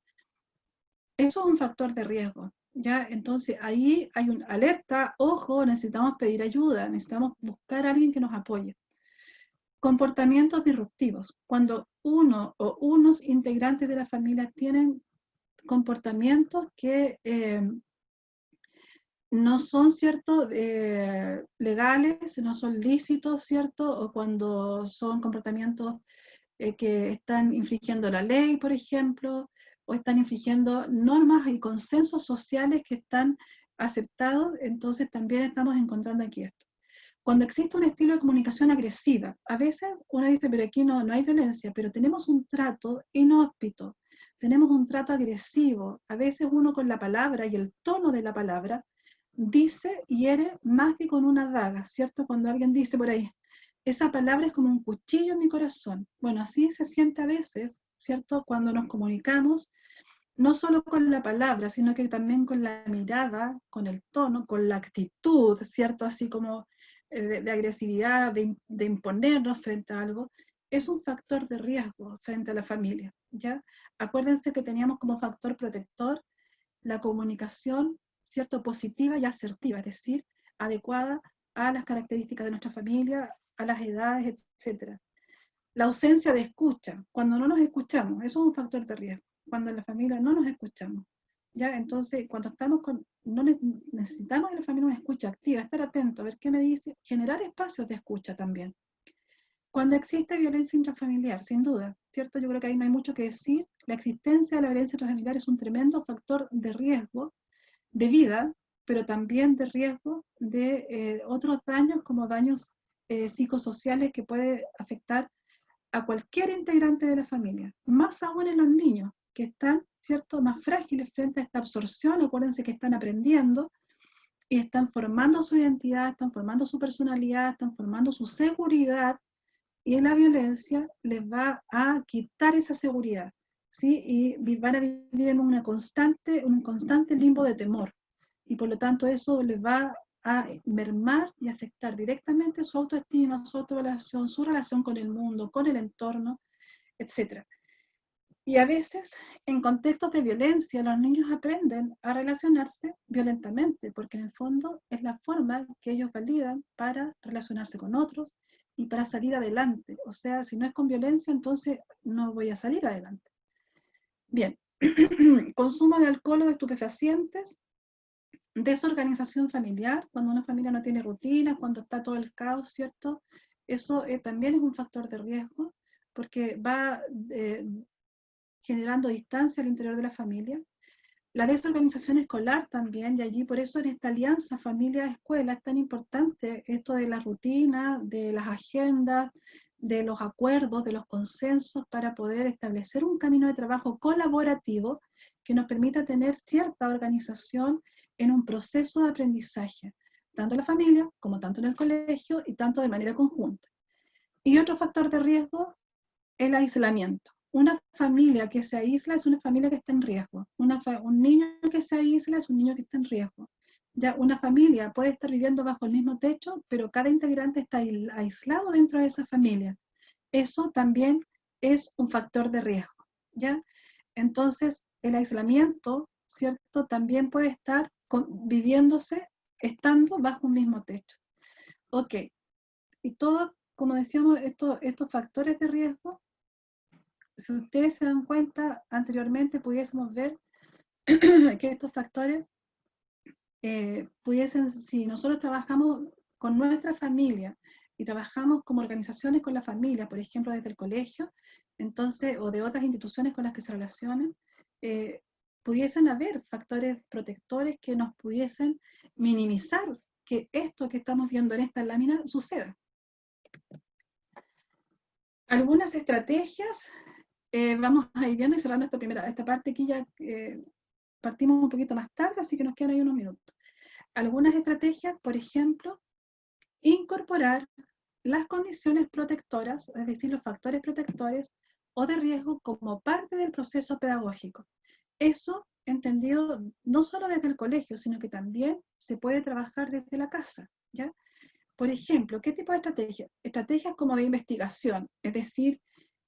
eso es un factor de riesgo, ¿ya? Entonces ahí hay una alerta, ojo, necesitamos pedir ayuda, necesitamos buscar a alguien que nos apoye. Comportamientos disruptivos, cuando uno o unos integrantes de la familia tienen comportamientos que no son, ¿cierto?, legales, no son lícitos, ¿cierto? O cuando son comportamientos que están infringiendo la ley, por ejemplo, o están infringiendo normas y consensos sociales que están aceptados, entonces también estamos encontrando aquí esto. Cuando existe un estilo de comunicación agresiva, a veces uno dice, pero aquí no hay violencia, pero tenemos un trato inhóspito, tenemos un trato agresivo, a veces uno con la palabra y el tono de la palabra dice y hiere más que con una daga, ¿cierto? Cuando alguien dice por ahí, esa palabra es como un cuchillo en mi corazón. Bueno, así se siente a veces, ¿cierto? Cuando nos comunicamos, no solo con la palabra, sino que también con la mirada, con el tono, con la actitud, ¿cierto? Así como de agresividad, de imponernos frente a algo, es un factor de riesgo frente a la familia, ¿ya? Acuérdense que teníamos como factor protector la comunicación, ¿cierto?, positiva y asertiva, es decir, adecuada a las características de nuestra familia, a las edades, etc. La ausencia de escucha, cuando no nos escuchamos, eso es un factor de riesgo, cuando en la familia no nos escuchamos, ¿ya? Entonces, cuando estamos no necesitamos que la familia nos escuche activa, estar atento, a ver qué me dice, generar espacios de escucha también. Cuando existe violencia intrafamiliar, sin duda, ¿cierto? Yo creo que ahí no hay mucho que decir. La existencia de la violencia intrafamiliar es un tremendo factor de riesgo de vida, pero también de riesgo de otros daños como daños psicosociales que puede afectar a cualquier integrante de la familia, más aún en los niños, que están, ¿cierto?, más frágiles frente a esta absorción. Acuérdense que están aprendiendo y están formando su identidad, están formando su personalidad, están formando su seguridad, y la violencia les va a quitar esa seguridad, ¿sí? Y van a vivir en un constante limbo de temor, y por lo tanto eso les va a mermar y afectar directamente su autoestima, su autovaloración, su relación con el mundo, con el entorno, etc. Y a veces, en contextos de violencia, los niños aprenden a relacionarse violentamente, porque en el fondo es la forma que ellos validan para relacionarse con otros y para salir adelante. O sea, si no es con violencia, entonces no voy a salir adelante. Bien, consumo de alcohol o de estupefacientes, desorganización familiar, cuando una familia no tiene rutinas, cuando está todo el caos, ¿cierto? Eso también es un factor de riesgo, porque va generando distancia al interior de la familia. La desorganización escolar también, y allí por eso en esta alianza familia-escuela es tan importante esto de la rutina, de las agendas, de los acuerdos, de los consensos, para poder establecer un camino de trabajo colaborativo que nos permita tener cierta organización en un proceso de aprendizaje, tanto en la familia como tanto en el colegio y tanto de manera conjunta. Y otro factor de riesgo, el aislamiento. Una familia que se aísla es una familia que está en riesgo. Un niño que se aísla es un niño que está en riesgo. Ya una familia puede estar viviendo bajo el mismo techo, pero cada integrante está aislado dentro de esa familia. Eso también es un factor de riesgo, ¿ya? Entonces, el aislamiento, ¿cierto? También puede estar viviéndose estando bajo un mismo techo. Ok, y todo, como decíamos, estos factores de riesgo, si ustedes se dan cuenta, anteriormente pudiésemos ver que estos factores pudiesen, si nosotros trabajamos con nuestra familia y trabajamos como organizaciones con la familia, por ejemplo desde el colegio, entonces, o de otras instituciones con las que se relacionen, pudiesen haber factores protectores que nos pudiesen minimizar que esto que estamos viendo en esta lámina suceda. Algunas estrategias, vamos a ir viendo y cerrando esta parte aquí ya partimos un poquito más tarde, así que nos quedan ahí unos minutos. Algunas estrategias, por ejemplo, incorporar las condiciones protectoras, es decir, los factores protectores o de riesgo como parte del proceso pedagógico. Eso entendido no solo desde el colegio, sino que también se puede trabajar desde la casa, ¿ya? Por ejemplo, ¿qué tipo de estrategias? Estrategias como de investigación, es decir,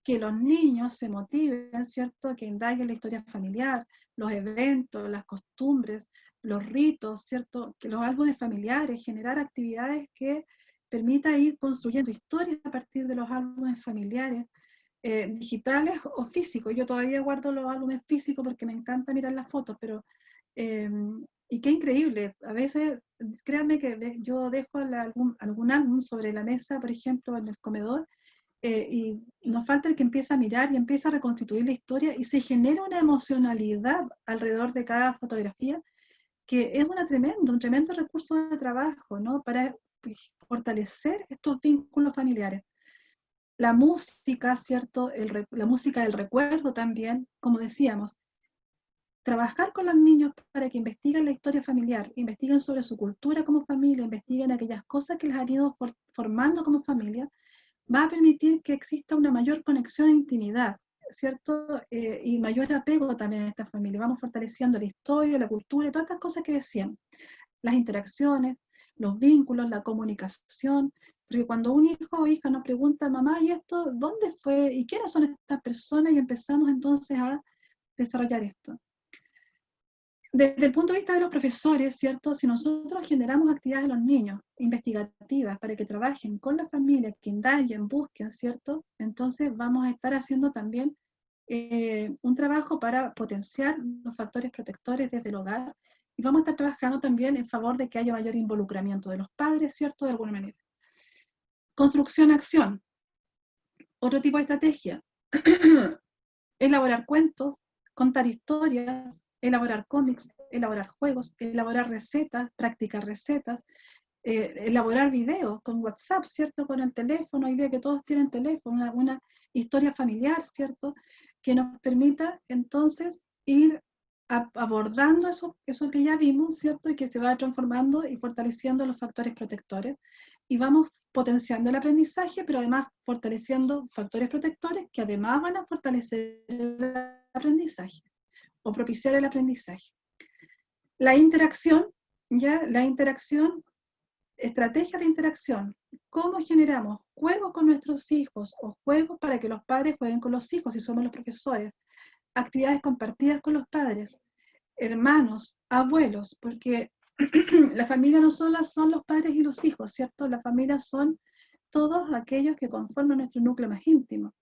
que los niños se motiven, ¿cierto? Que indaguen la historia familiar, los eventos, las costumbres, los ritos, ¿cierto? Que los álbumes familiares, generar actividades que permita ir construyendo historias a partir de los álbumes familiares, digitales o físicos. Yo todavía guardo los álbumes físicos porque me encanta mirar las fotos, pero y qué increíble, a veces, créanme que yo dejo algún álbum sobre la mesa, por ejemplo, en el comedor, y nos falta el que empieza a mirar y empieza a reconstituir la historia y se genera una emocionalidad alrededor de cada fotografía que es un tremendo recurso de trabajo, ¿no? Para fortalecer estos vínculos familiares. La música, ¿cierto? La música del recuerdo también, como decíamos, trabajar con los niños para que investiguen la historia familiar, investiguen sobre su cultura como familia, investiguen aquellas cosas que les han ido formando como familia, va a permitir que exista una mayor conexión e intimidad, ¿cierto? Y mayor apego también en esta familia. Vamos fortaleciendo la historia, la cultura y todas estas cosas que decían. Las interacciones, los vínculos, la comunicación, porque cuando un hijo o hija nos pregunta, mamá, ¿y esto dónde fue? ¿Y quiénes son estas personas? Y empezamos entonces a desarrollar esto. Desde el punto de vista de los profesores, ¿cierto? Si nosotros generamos actividades de los niños investigativas para que trabajen con la familia, que indaguen, busquen, ¿cierto? Entonces vamos a estar haciendo también un trabajo para potenciar los factores protectores desde el hogar y vamos a estar trabajando también en favor de que haya mayor involucramiento de los padres, ¿cierto? De alguna manera. Construcción-acción. Otro tipo de estrategia. Elaborar cuentos, contar historias, elaborar cómics, elaborar juegos, elaborar recetas, practicar recetas, elaborar videos con WhatsApp, ¿cierto? Con el teléfono, hay día que todos tienen teléfono, una historia familiar, ¿cierto? Que nos permita entonces ir abordando eso que ya vimos, ¿cierto? Y que se va transformando y fortaleciendo los factores protectores. Y vamos potenciando el aprendizaje, pero además fortaleciendo factores protectores que además van a fortalecer el aprendizaje o propiciar el aprendizaje. La interacción, ya, la interacción estrategias de interacción. ¿Cómo generamos juegos con nuestros hijos o juegos para que los padres jueguen con los hijos si somos los profesores? Actividades compartidas con los padres, hermanos, abuelos, porque la familia no solo son los padres y los hijos, ¿cierto? La familia son todos aquellos que conforman nuestro núcleo más íntimo,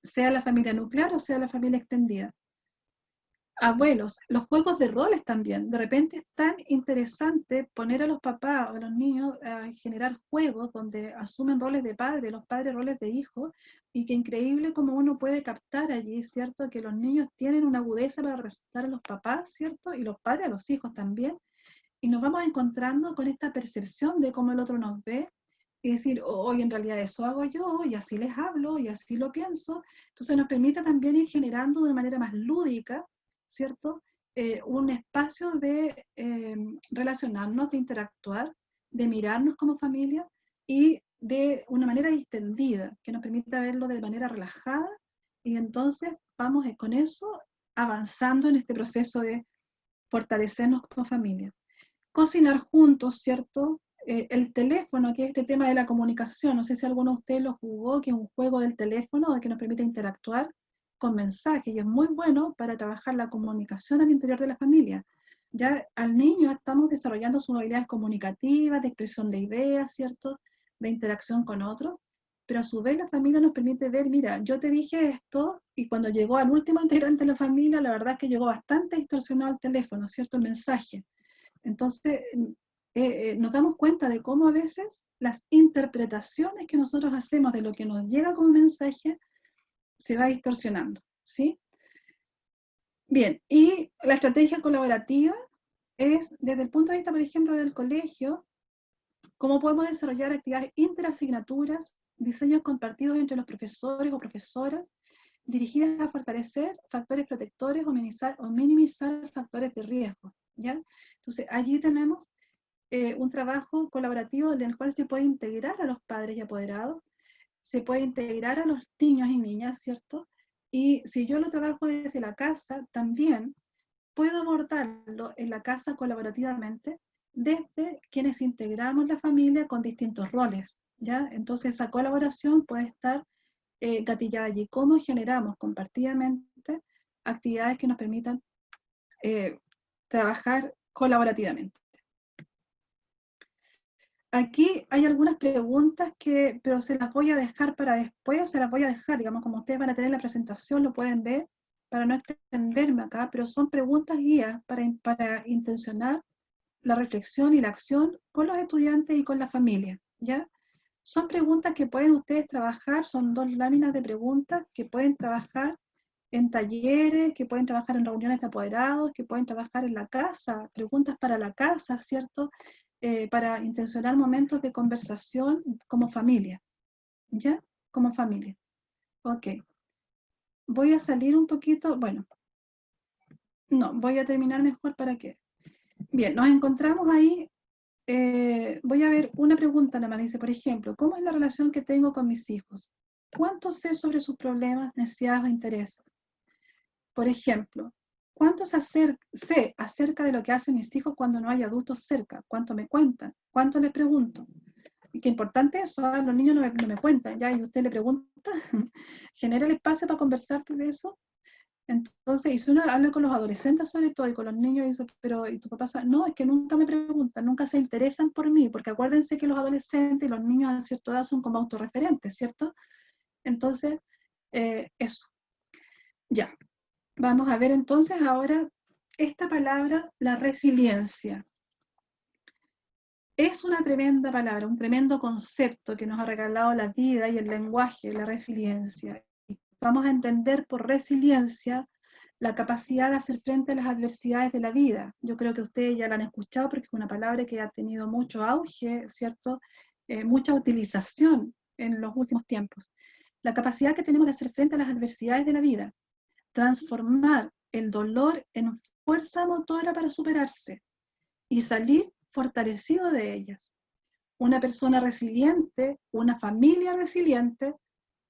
sea la familia nuclear o sea la familia extendida. Abuelos, los juegos de roles también. De repente es tan interesante poner a los papás o a los niños a generar juegos donde asumen roles de padre, los padres roles de hijos, y que increíble como uno puede captar allí, ¿cierto? Que los niños tienen una agudeza para resaltar a los papás, ¿cierto? Y los padres a los hijos también. Y nos vamos encontrando con esta percepción de cómo el otro nos ve y decir, hoy en realidad eso hago yo, y así les hablo, y así lo pienso. Entonces nos permite también ir generando de una manera más lúdica, ¿cierto? Un espacio de relacionarnos, de interactuar, de mirarnos como familia y de una manera distendida, que nos permita verlo de manera relajada y entonces vamos con eso avanzando en este proceso de fortalecernos como familia. Cocinar juntos, ¿cierto? El teléfono, que es este tema de la comunicación, no sé si alguno de ustedes lo jugó, que es un juego del teléfono que nos permite interactuar con mensajes y es muy bueno para trabajar la comunicación al interior de la familia. Ya al niño estamos desarrollando sus habilidades comunicativas, de expresión de ideas, ¿cierto? De interacción con otros, pero a su vez la familia nos permite ver, mira, yo te dije esto y cuando llegó al último integrante de la familia, la verdad es que llegó bastante distorsionado el teléfono, ¿cierto? El mensaje. Entonces, nos damos cuenta de cómo a veces las interpretaciones que nosotros hacemos de lo que nos llega como mensaje se va distorsionando, ¿sí? Bien, y la estrategia colaborativa es, desde el punto de vista, por ejemplo, del colegio, cómo podemos desarrollar actividades interasignaturas, diseños compartidos entre los profesores o profesoras, dirigidas a fortalecer factores protectores o minimizar factores de riesgo, ¿ya? Entonces, allí tenemos un trabajo colaborativo en el cual se puede integrar a los padres y apoderados, se puede integrar a los niños y niñas, ¿cierto? Y si yo lo trabajo desde la casa, también puedo abordarlo en la casa colaborativamente desde quienes integramos la familia con distintos roles, ¿ya? Entonces esa colaboración puede estar gatillada allí. ¿Cómo generamos compartidamente actividades que nos permitan trabajar colaborativamente? Aquí hay algunas preguntas pero se las voy a dejar para después, o se las voy a dejar, digamos, como ustedes van a tener la presentación, lo pueden ver, para no extenderme acá, pero son preguntas guías para intencionar la reflexión y la acción con los estudiantes y con la familia, ¿ya? Son preguntas que pueden ustedes trabajar, son 2 láminas de preguntas que pueden trabajar en talleres, que pueden trabajar en reuniones de apoderados, que pueden trabajar en la casa, preguntas para la casa, ¿cierto? Para intencionar momentos de conversación como familia, ¿ya? Como familia. Ok. Voy a salir un poquito, bueno, no, voy a terminar mejor para que... Bien, nos encontramos ahí, voy a ver una pregunta nada más, dice, por ejemplo, ¿cómo es la relación que tengo con mis hijos? ¿Cuánto sé sobre sus problemas, necesidades o intereses? Por ejemplo, ¿cuánto sé acerca de lo que hacen mis hijos cuando no hay adultos cerca? ¿Cuánto me cuentan? ¿Cuánto les pregunto? Y qué importante eso, los niños no me cuentan, ya, y usted le pregunta, genera el espacio para conversar de eso. Entonces, y si uno habla con los adolescentes sobre todo y con los niños, y dice, pero ¿y tu papá sabe? No, es que nunca me preguntan, nunca se interesan por mí, porque acuérdense que los adolescentes y los niños a cierta edad son como autorreferentes, ¿cierto? Entonces, eso, ya. Vamos a ver entonces ahora esta palabra, la resiliencia. Es una tremenda palabra, un tremendo concepto que nos ha regalado la vida y el lenguaje, la resiliencia. Vamos a entender por resiliencia la capacidad de hacer frente a las adversidades de la vida. Yo creo que ustedes ya la han escuchado porque es una palabra que ha tenido mucho auge, ¿cierto? Mucha utilización en los últimos tiempos. La capacidad que tenemos de hacer frente a las adversidades de la vida, transformar el dolor en fuerza motora para superarse y salir fortalecido de ellas. Una persona resiliente, una familia resiliente,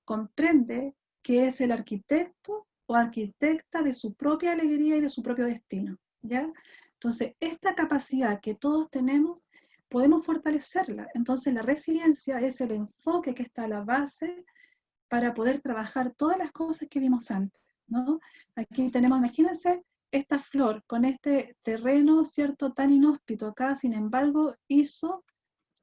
comprende que es el arquitecto o arquitecta de su propia alegría y de su propio destino, ¿ya? Entonces, esta capacidad que todos tenemos podemos fortalecerla. Entonces la resiliencia es el enfoque que está a la base para poder trabajar todas las cosas que vimos antes, ¿no? Aquí tenemos, imagínense, esta flor con este terreno, ¿cierto?, tan inhóspito acá, sin embargo,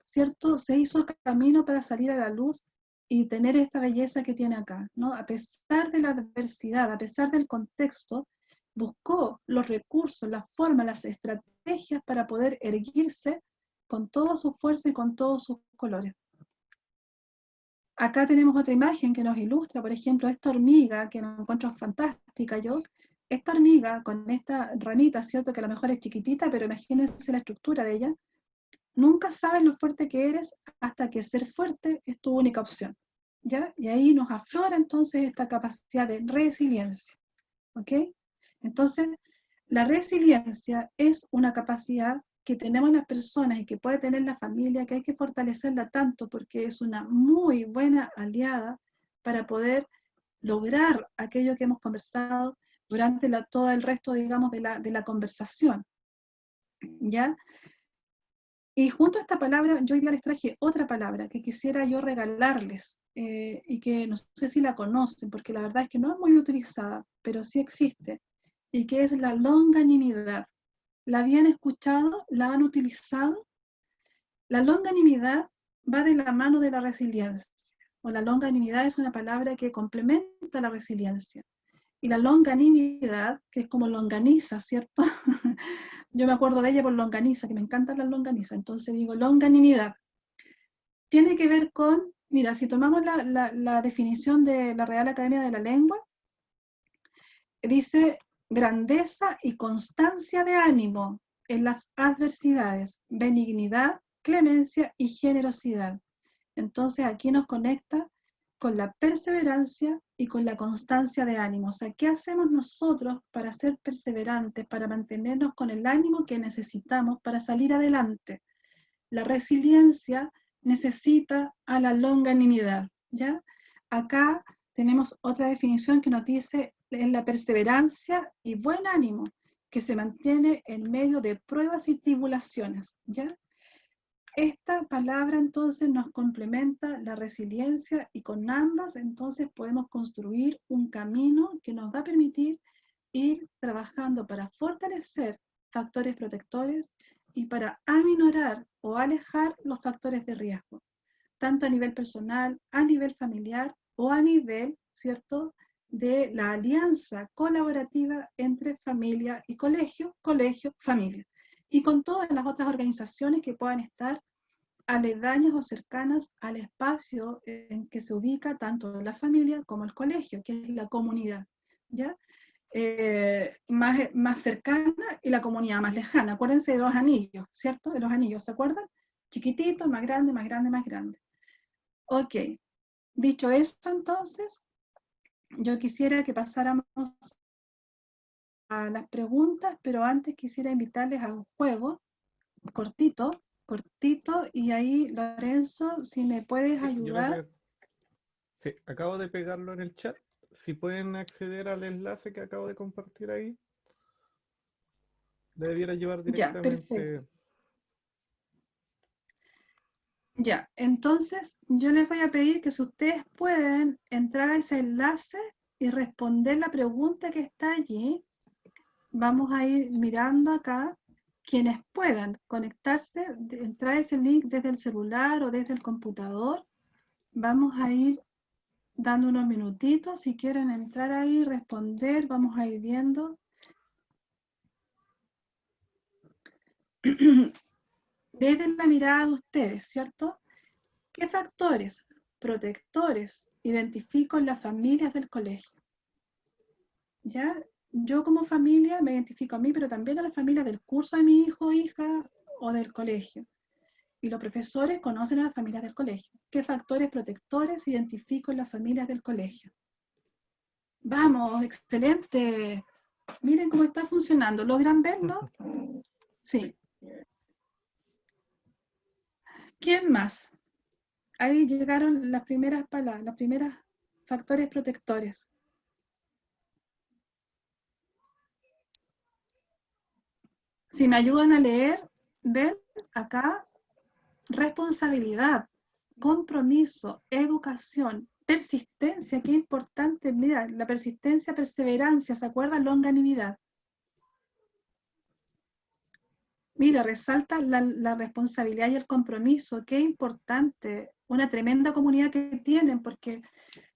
¿cierto?, se hizo camino para salir a la luz y tener esta belleza que tiene acá, ¿no? A pesar de la adversidad, a pesar del contexto, buscó los recursos, las formas, las estrategias para poder erguirse con toda su fuerza y con todos sus colores. Acá tenemos otra imagen que nos ilustra, por ejemplo, esta hormiga, que me encuentro fantástica yo. Esta hormiga con esta ramita, ¿cierto?, que a lo mejor es chiquitita, pero imagínense la estructura de ella. Nunca sabes lo fuerte que eres hasta que ser fuerte es tu única opción, ¿ya? Y ahí nos aflora entonces esta capacidad de resiliencia, ¿ok? Entonces, la resiliencia es una capacidad que tenemos las personas y que puede tener la familia, que hay que fortalecerla tanto porque es una muy buena aliada para poder lograr aquello que hemos conversado durante todo el resto, digamos, de la conversación, ¿ya? Y junto a esta palabra, yo hoy día les traje otra palabra que quisiera yo regalarles y que no sé si la conocen, porque la verdad es que no es muy utilizada, pero sí existe, y que es la longanimidad. ¿La habían escuchado? ¿La han utilizado? La longanimidad va de la mano de la resiliencia, o la longanimidad es una palabra que complementa la resiliencia. Y la longanimidad, que es como longaniza, ¿cierto? Yo me acuerdo de ella por longaniza, que me encantan las longanizas, entonces digo longanimidad. Tiene que ver con, mira, si tomamos la definición de la Real Academia de la Lengua, dice grandeza y constancia de ánimo en las adversidades, benignidad, clemencia y generosidad. Entonces aquí nos conecta con la perseverancia y con la constancia de ánimo. O sea, ¿qué hacemos nosotros para ser perseverantes, para mantenernos con el ánimo que necesitamos para salir adelante? La resiliencia necesita a la longanimidad, ¿ya? Acá tenemos otra definición que nos dice en la perseverancia y buen ánimo, que se mantiene en medio de pruebas y tribulaciones, ¿ya? Esta palabra entonces nos complementa la resiliencia y con ambas entonces podemos construir un camino que nos va a permitir ir trabajando para fortalecer factores protectores y para aminorar o alejar los factores de riesgo, tanto a nivel personal, a nivel familiar o a nivel, ¿cierto?, de la alianza colaborativa entre familia y colegio, colegio, familia, y con todas las otras organizaciones que puedan estar aledañas o cercanas al espacio en que se ubica tanto la familia como el colegio, que es la comunidad, ¿ya? Más cercana y la comunidad más lejana. Acuérdense de los anillos, ¿cierto? De los anillos, ¿se acuerdan? Chiquitito, más grande, más grande, más grande. Ok, dicho esto entonces, yo quisiera que pasáramos a las preguntas, pero antes quisiera invitarles a un juego cortito, cortito, y ahí, Lorenzo, si me puedes Sí, yo les voy ayudar. a... Sí, acabo de pegarlo en el chat. Si pueden acceder al enlace que acabo de compartir ahí, debiera llevar Ya, perfecto. directamente. Ya, entonces yo les voy a pedir que si ustedes pueden entrar a ese enlace y responder la pregunta que está allí, vamos a ir mirando acá. Quienes puedan conectarse, entrar a ese link desde el celular o desde el computador, vamos a ir dando unos minutitos. Si quieren entrar ahí, responder, vamos a ir viendo. Desde la mirada de ustedes, ¿cierto? ¿Qué factores protectores identifico en las familias del colegio? ¿Ya? Yo como familia me identifico a mí, pero también a la familia del curso de mi hijo, hija o del colegio. Y los profesores conocen a las familias del colegio. ¿Qué factores protectores identifico en las familias del colegio? Vamos, excelente. Miren cómo está funcionando. ¿Logran verlo? Sí. ¿Quién más? Ahí llegaron las primeras palabras, las primeras factores protectores. Si me ayudan a leer, ven acá, responsabilidad, compromiso, educación, persistencia, qué importante, mira, la persistencia, perseverancia, ¿se acuerdan? Longanimidad. Mira, resalta la responsabilidad y el compromiso, qué importante, una tremenda comunidad que tienen, porque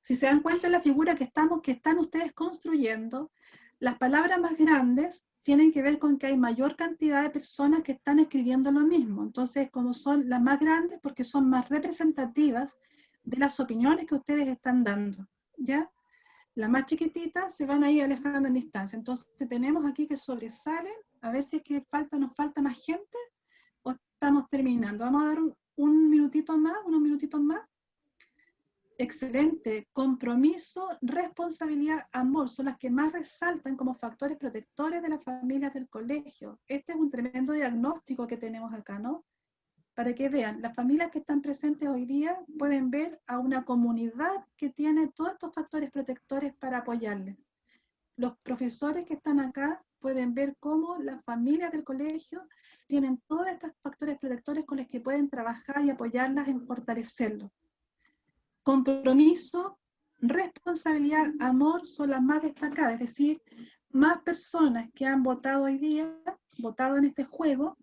si se dan cuenta de la figura que están ustedes construyendo, las palabras más grandes tienen que ver con que hay mayor cantidad de personas que están escribiendo lo mismo. Entonces, como son las más grandes, porque son más representativas de las opiniones que ustedes están dando, ¿ya? Las más chiquititas se van a ir alejando en distancia. Entonces, tenemos aquí que sobresalen, a ver si es que nos falta más gente, o estamos terminando. Vamos a dar un minutito más, unos minutitos más. Excelente. Compromiso, responsabilidad, amor son las que más resaltan como factores protectores de las familias del colegio. Este es un tremendo diagnóstico que tenemos acá, ¿no? Para que vean, las familias que están presentes hoy día pueden ver a una comunidad que tiene todos estos factores protectores para apoyarles. Los profesores que están acá pueden ver cómo las familias del colegio tienen todos estos factores protectores con los que pueden trabajar y apoyarlas en fortalecerlos. Compromiso, responsabilidad, amor son las más destacadas, es decir, más personas que han votado hoy día, votado en este juego,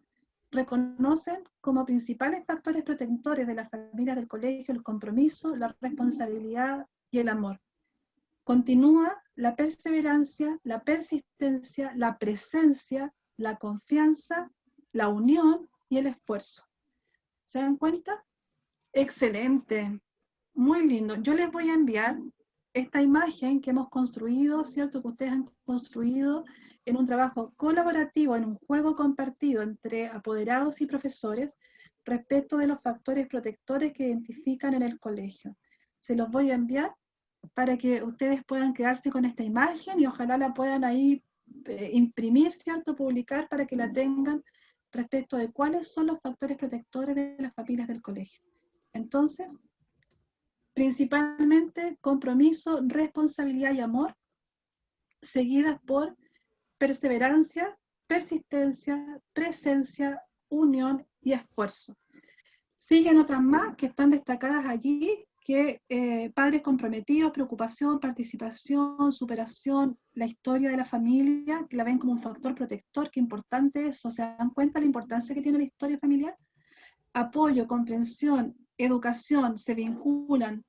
reconocen como principales factores protectores de las familias del colegio el compromiso, la responsabilidad y el amor. Continúa la perseverancia, la persistencia, la presencia, la confianza, la unión y el esfuerzo. ¿Se dan cuenta? Excelente. Muy lindo. Yo les voy a enviar esta imagen que hemos construido, ¿cierto? Que ustedes han construido en un trabajo colaborativo, en un juego compartido entre apoderados y profesores respecto de los factores protectores que identifican en el colegio. Se los voy a enviar para que ustedes puedan quedarse con esta imagen y ojalá la puedan ahí imprimir, ¿cierto? Publicar para que la tengan respecto de cuáles son los factores protectores de las familias del colegio. Entonces, principalmente compromiso, responsabilidad y amor, seguidas por perseverancia, persistencia, presencia, unión y esfuerzo. Siguen otras más que están destacadas allí, que padres comprometidos, preocupación, participación, superación, la historia de la familia, que la ven como un factor protector, que importante es, ¿se dan cuenta de la importancia que tiene la historia familiar? Apoyo, comprensión, educación, se vinculan,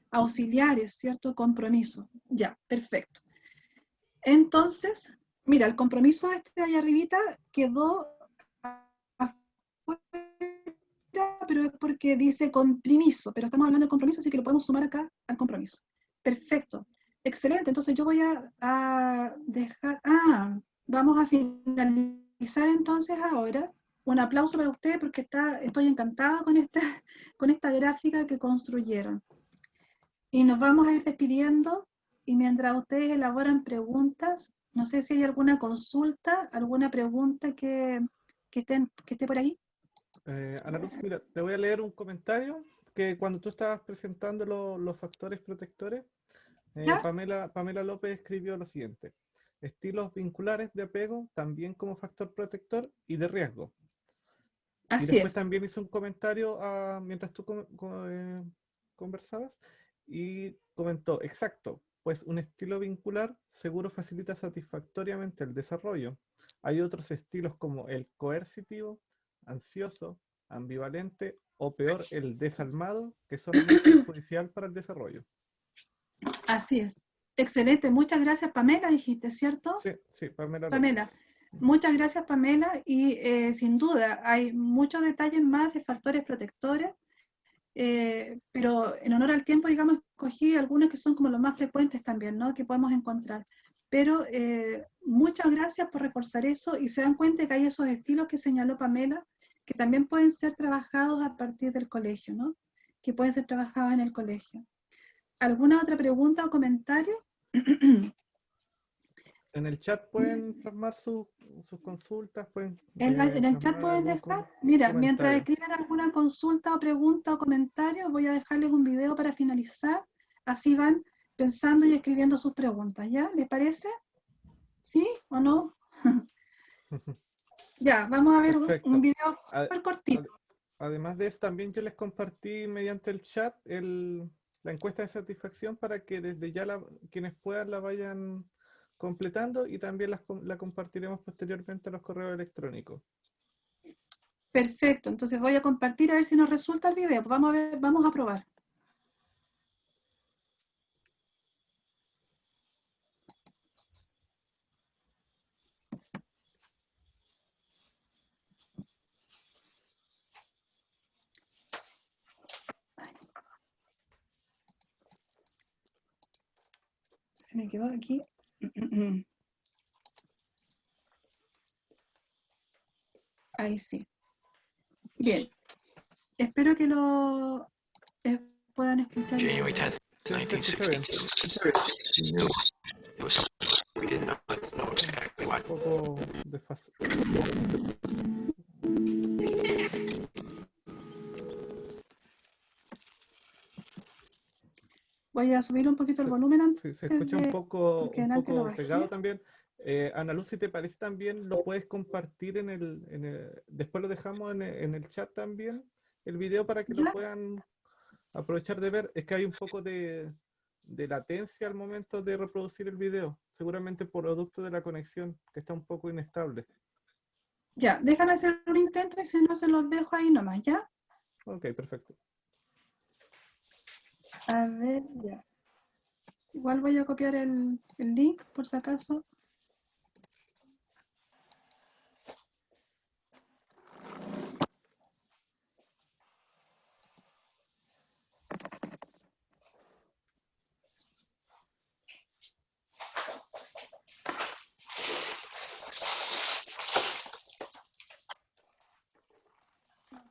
auxiliares, ¿cierto? Compromiso. Ya, perfecto. Entonces, mira, el compromiso este de ahí arribita quedó afuera, pero es porque dice compromiso, pero estamos hablando de compromiso, así que lo podemos sumar acá al compromiso. Perfecto. Excelente, entonces yo voy a dejar, vamos a finalizar entonces ahora. Un aplauso para ustedes porque estoy encantada con esta gráfica que construyeron. Y nos vamos a ir despidiendo y mientras ustedes elaboran preguntas, no sé si hay alguna consulta, alguna pregunta que esté por ahí. Ana Luz, mira, te voy a leer un comentario que cuando tú estabas presentando los factores protectores, ¿Ya? Pamela López escribió lo siguiente: estilos vinculares de apego también como factor protector y de riesgo. Y Así después es. también hizo un comentario mientras tú conversabas y comentó, exacto, pues un estilo vincular seguro facilita satisfactoriamente el desarrollo. Hay otros estilos como el coercitivo, ansioso, ambivalente o peor, el desalmado, que son muy perjudicial para el desarrollo. Así es. Excelente. Muchas gracias, Pamela, dijiste, ¿cierto? Sí, sí, Pamela López. Pamela. Muchas gracias, Pamela. Y sin duda, hay muchos detalles más de factores protectores, pero en honor al tiempo, digamos, escogí algunos que son como los más frecuentes también, ¿no? Que podemos encontrar. Pero muchas gracias por reforzar eso y se dan cuenta que hay esos estilos que señaló Pamela que también pueden ser trabajados a partir del colegio, ¿no? Que pueden ser trabajados en el colegio. ¿Alguna otra pregunta o comentario? En el chat pueden plasmar sus consultas, pueden En el chat plasmar pueden algún dejar, mira, mientras comentario. escriben alguna consulta o pregunta o comentario, voy a dejarles un video para finalizar, así van pensando y escribiendo sus preguntas, ¿ya? ¿Les parece? ¿Sí o no? Ya, vamos a ver un Perfecto. video A- súper a- cortito. Además de eso, también yo les compartí mediante el chat la encuesta de satisfacción para que desde ya quienes puedan la vayan completando, y también la compartiremos posteriormente a los correos electrónicos. Perfecto, entonces voy a compartir a ver si nos resulta el video. Vamos a ver, vamos a probar. Se me quedó aquí. Ahí sí. Bien. Espero que lo puedan escuchar. January 10th, Sí, se escucha bien. 1962. It was something we did not know exactly what. Un poco desfasado. Voy a subir un poquito el volumen antes. Sí, se escucha un poco porque delante lo bajé. pegado también. Ana Luz, si te parece también, lo puedes compartir después lo dejamos en el chat también, el video, para que ¿Ya? lo puedan aprovechar de ver. Es que hay un poco de latencia al momento de reproducir el video, seguramente por producto de la conexión, que está un poco inestable. Ya, déjame hacer un intento y si no se los dejo ahí nomás, ¿ya? Ok, perfecto. A ver, ya. Igual voy a copiar el link, por si acaso.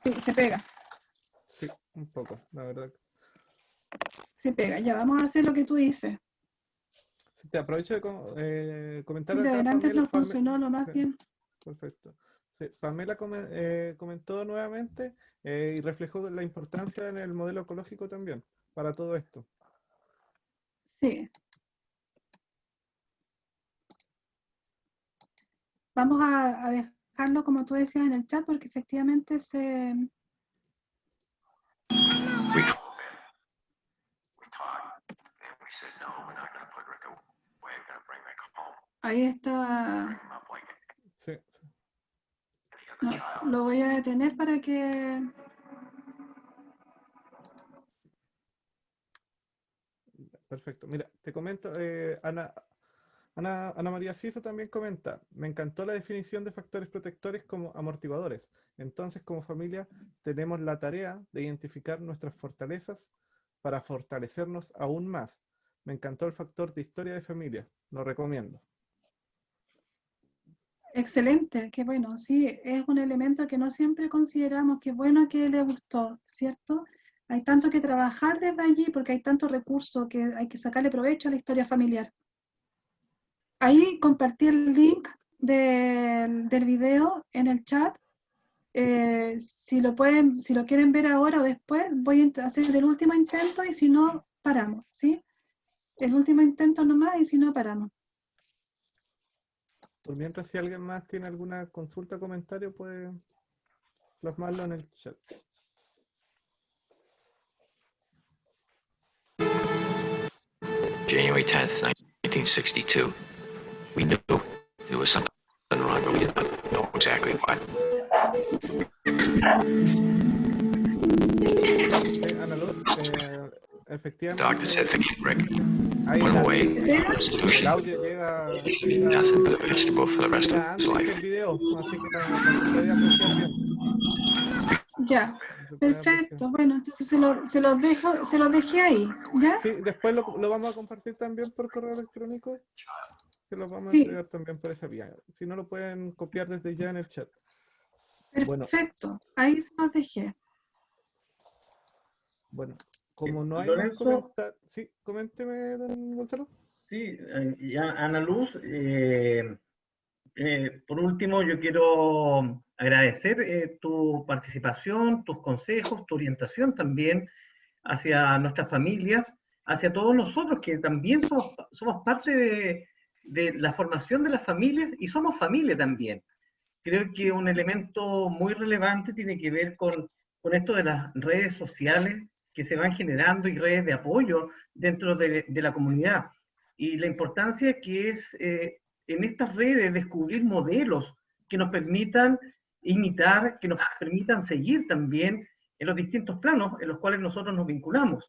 Sí, se pega. Sí, un poco, la verdad. Se pega. Ya, vamos a hacer lo que tú dices. Te aprovecho de comentar De acá, adelante Pamela. no funcionó lo más Sí, bien. perfecto. Sí, Pamela comentó nuevamente y reflejó la importancia en el modelo ecológico también, para todo esto. Sí. Vamos a dejarlo, como tú decías, en el chat, porque efectivamente se... Ahí está. Sí, No, lo voy a detener para que... perfecto. Mira, te comento, Ana María Ciso también comenta: me encantó la definición de factores protectores como amortiguadores. Entonces, como familia, tenemos la tarea de identificar nuestras fortalezas para fortalecernos aún más. Me encantó el factor de historia de familia. Lo recomiendo. Excelente, qué bueno. Sí, es un elemento que no siempre consideramos. Qué bueno que le gustó, ¿cierto? Hay tanto que trabajar desde allí porque hay tanto recurso que hay que sacarle provecho a la historia familiar. Ahí compartí el link del video en el chat. Si lo quieren ver ahora o después, voy a hacer el último intento y si no, paramos, ¿sí? El último intento nomás y si no, paramos. Por mientras, si alguien más tiene alguna consulta o comentario, puede plasmarlo en el chat. January 10th, 1962. We knew there was something wrong, but we did not know exactly what. Ana Luz, efectivamente. Doctor said, forget Rick. Ahí Went away. el Resolution. audio llega He's gonna be nothing but a vegetable for the rest of his antes que el life. video, así que se puede apreciar bien. Ya, Se puede perfecto. apreciar. Bueno, entonces se los dejé ahí, ¿ya? Sí, después lo vamos a compartir también por correo electrónico. Se los vamos a Sí. entregar también por esa vía. Si no, lo pueden copiar desde ya en el chat. Perfecto, bueno, ahí se los dejé. Bueno, como no hay Lorenzo, más comentarios... Sí, coménteme, don Gonzalo. Sí, ya, Ana Luz, por último yo quiero agradecer tu participación, tus consejos, tu orientación también hacia nuestras familias, hacia todos nosotros que también somos parte de la formación de las familias y somos familia también. Creo que un elemento muy relevante tiene que ver con con esto de las redes sociales que se van generando y redes de apoyo dentro de la comunidad. Y la importancia que es en estas redes descubrir modelos que nos permitan imitar, que nos permitan seguir también en los distintos planos en los cuales nosotros nos vinculamos,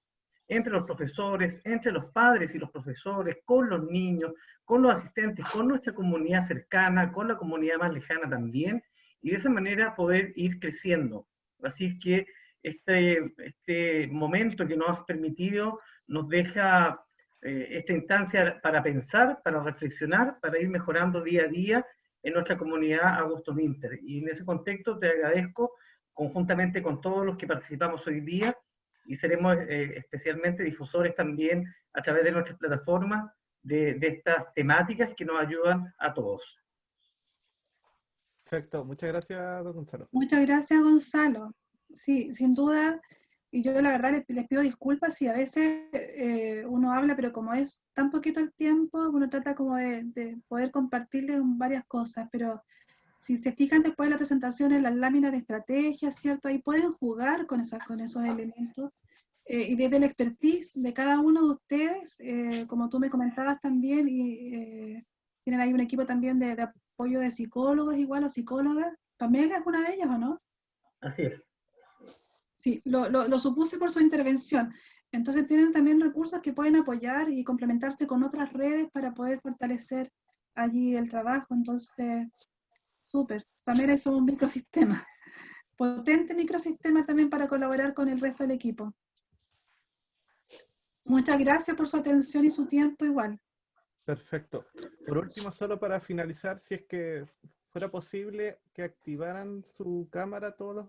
entre los profesores, entre los padres y los profesores, con los niños, con los asistentes, con nuestra comunidad cercana, con la comunidad más lejana también, y de esa manera poder ir creciendo. Así es que este momento que nos has permitido nos deja esta instancia para pensar, para reflexionar, para ir mejorando día a día en nuestra comunidad Augusto Minter. Y en ese contexto te agradezco, conjuntamente con todos los que participamos hoy día, y seremos especialmente difusores también a través de nuestras plataformas de estas temáticas que nos ayudan a todos. Perfecto, muchas gracias, don Gonzalo. Muchas gracias, Gonzalo. Sí, sin duda, y yo la verdad les pido disculpas si a veces uno habla, pero como es tan poquito el tiempo, uno trata como de poder compartirles varias cosas, pero si se fijan después de la presentación en las láminas de estrategia, ¿cierto? Ahí pueden jugar con esos elementos. Y desde la expertise de cada uno de ustedes, como tú me comentabas también, y tienen ahí un equipo también de apoyo de psicólogos igual o psicólogas. ¿Pamela es una de ellas o no? Así es. Sí, lo supuse por su intervención. Entonces tienen también recursos que pueden apoyar y complementarse con otras redes para poder fortalecer allí el trabajo. Entonces, súper. Pamela es un microsistema, potente microsistema también para colaborar con el resto del equipo. Muchas gracias por su atención y su tiempo igual. Perfecto. Por último, solo para finalizar, si es que fuera posible que activaran su cámara todos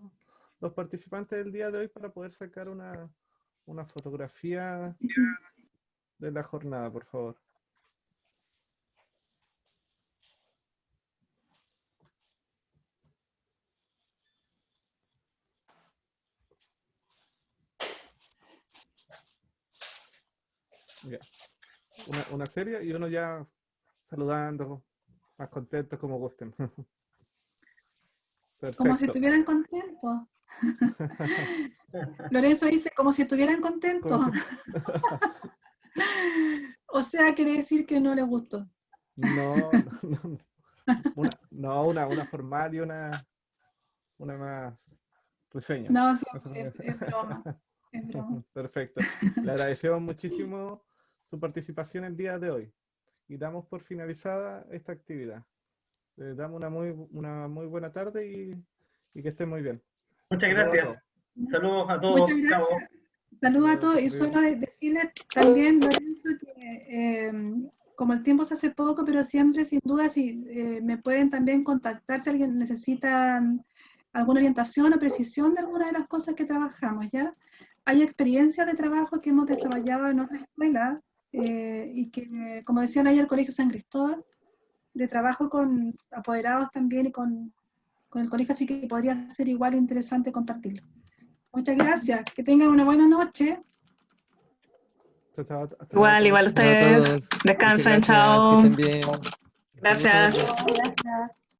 los participantes del día de hoy para poder sacar una fotografía de la jornada, por favor. Ya. Una serie y uno ya saludando, más contentos como gusten. Perfecto. Como si estuvieran contentos. Lorenzo dice, como si estuvieran contentos. O sea, quiere decir que no les gustó. No. Una formal y una más risueña. No, sí, es broma. Es broma. Perfecto. Le agradecemos muchísimo su participación el día de hoy y damos por finalizada esta actividad. Les damos una muy buena tarde y que estén muy bien. Muchas gracias. Saludos a todos. Muchas gracias. Saludos a todos y solo decirles también, Lorenzo, que como el tiempo se hace poco, pero siempre sin duda si me pueden también contactar si alguien necesita alguna orientación o precisión de alguna de las cosas que trabajamos, ¿ya? Hay experiencias de trabajo que hemos desarrollado en otras escuelas y que, como decían ayer, el Colegio San Cristóbal, de trabajo con apoderados también y con el colegio, así que podría ser igual interesante compartirlo. Muchas gracias, que tengan una buena noche. Igual ustedes. Descansen, chao. Que estén bien. Gracias. Gracias.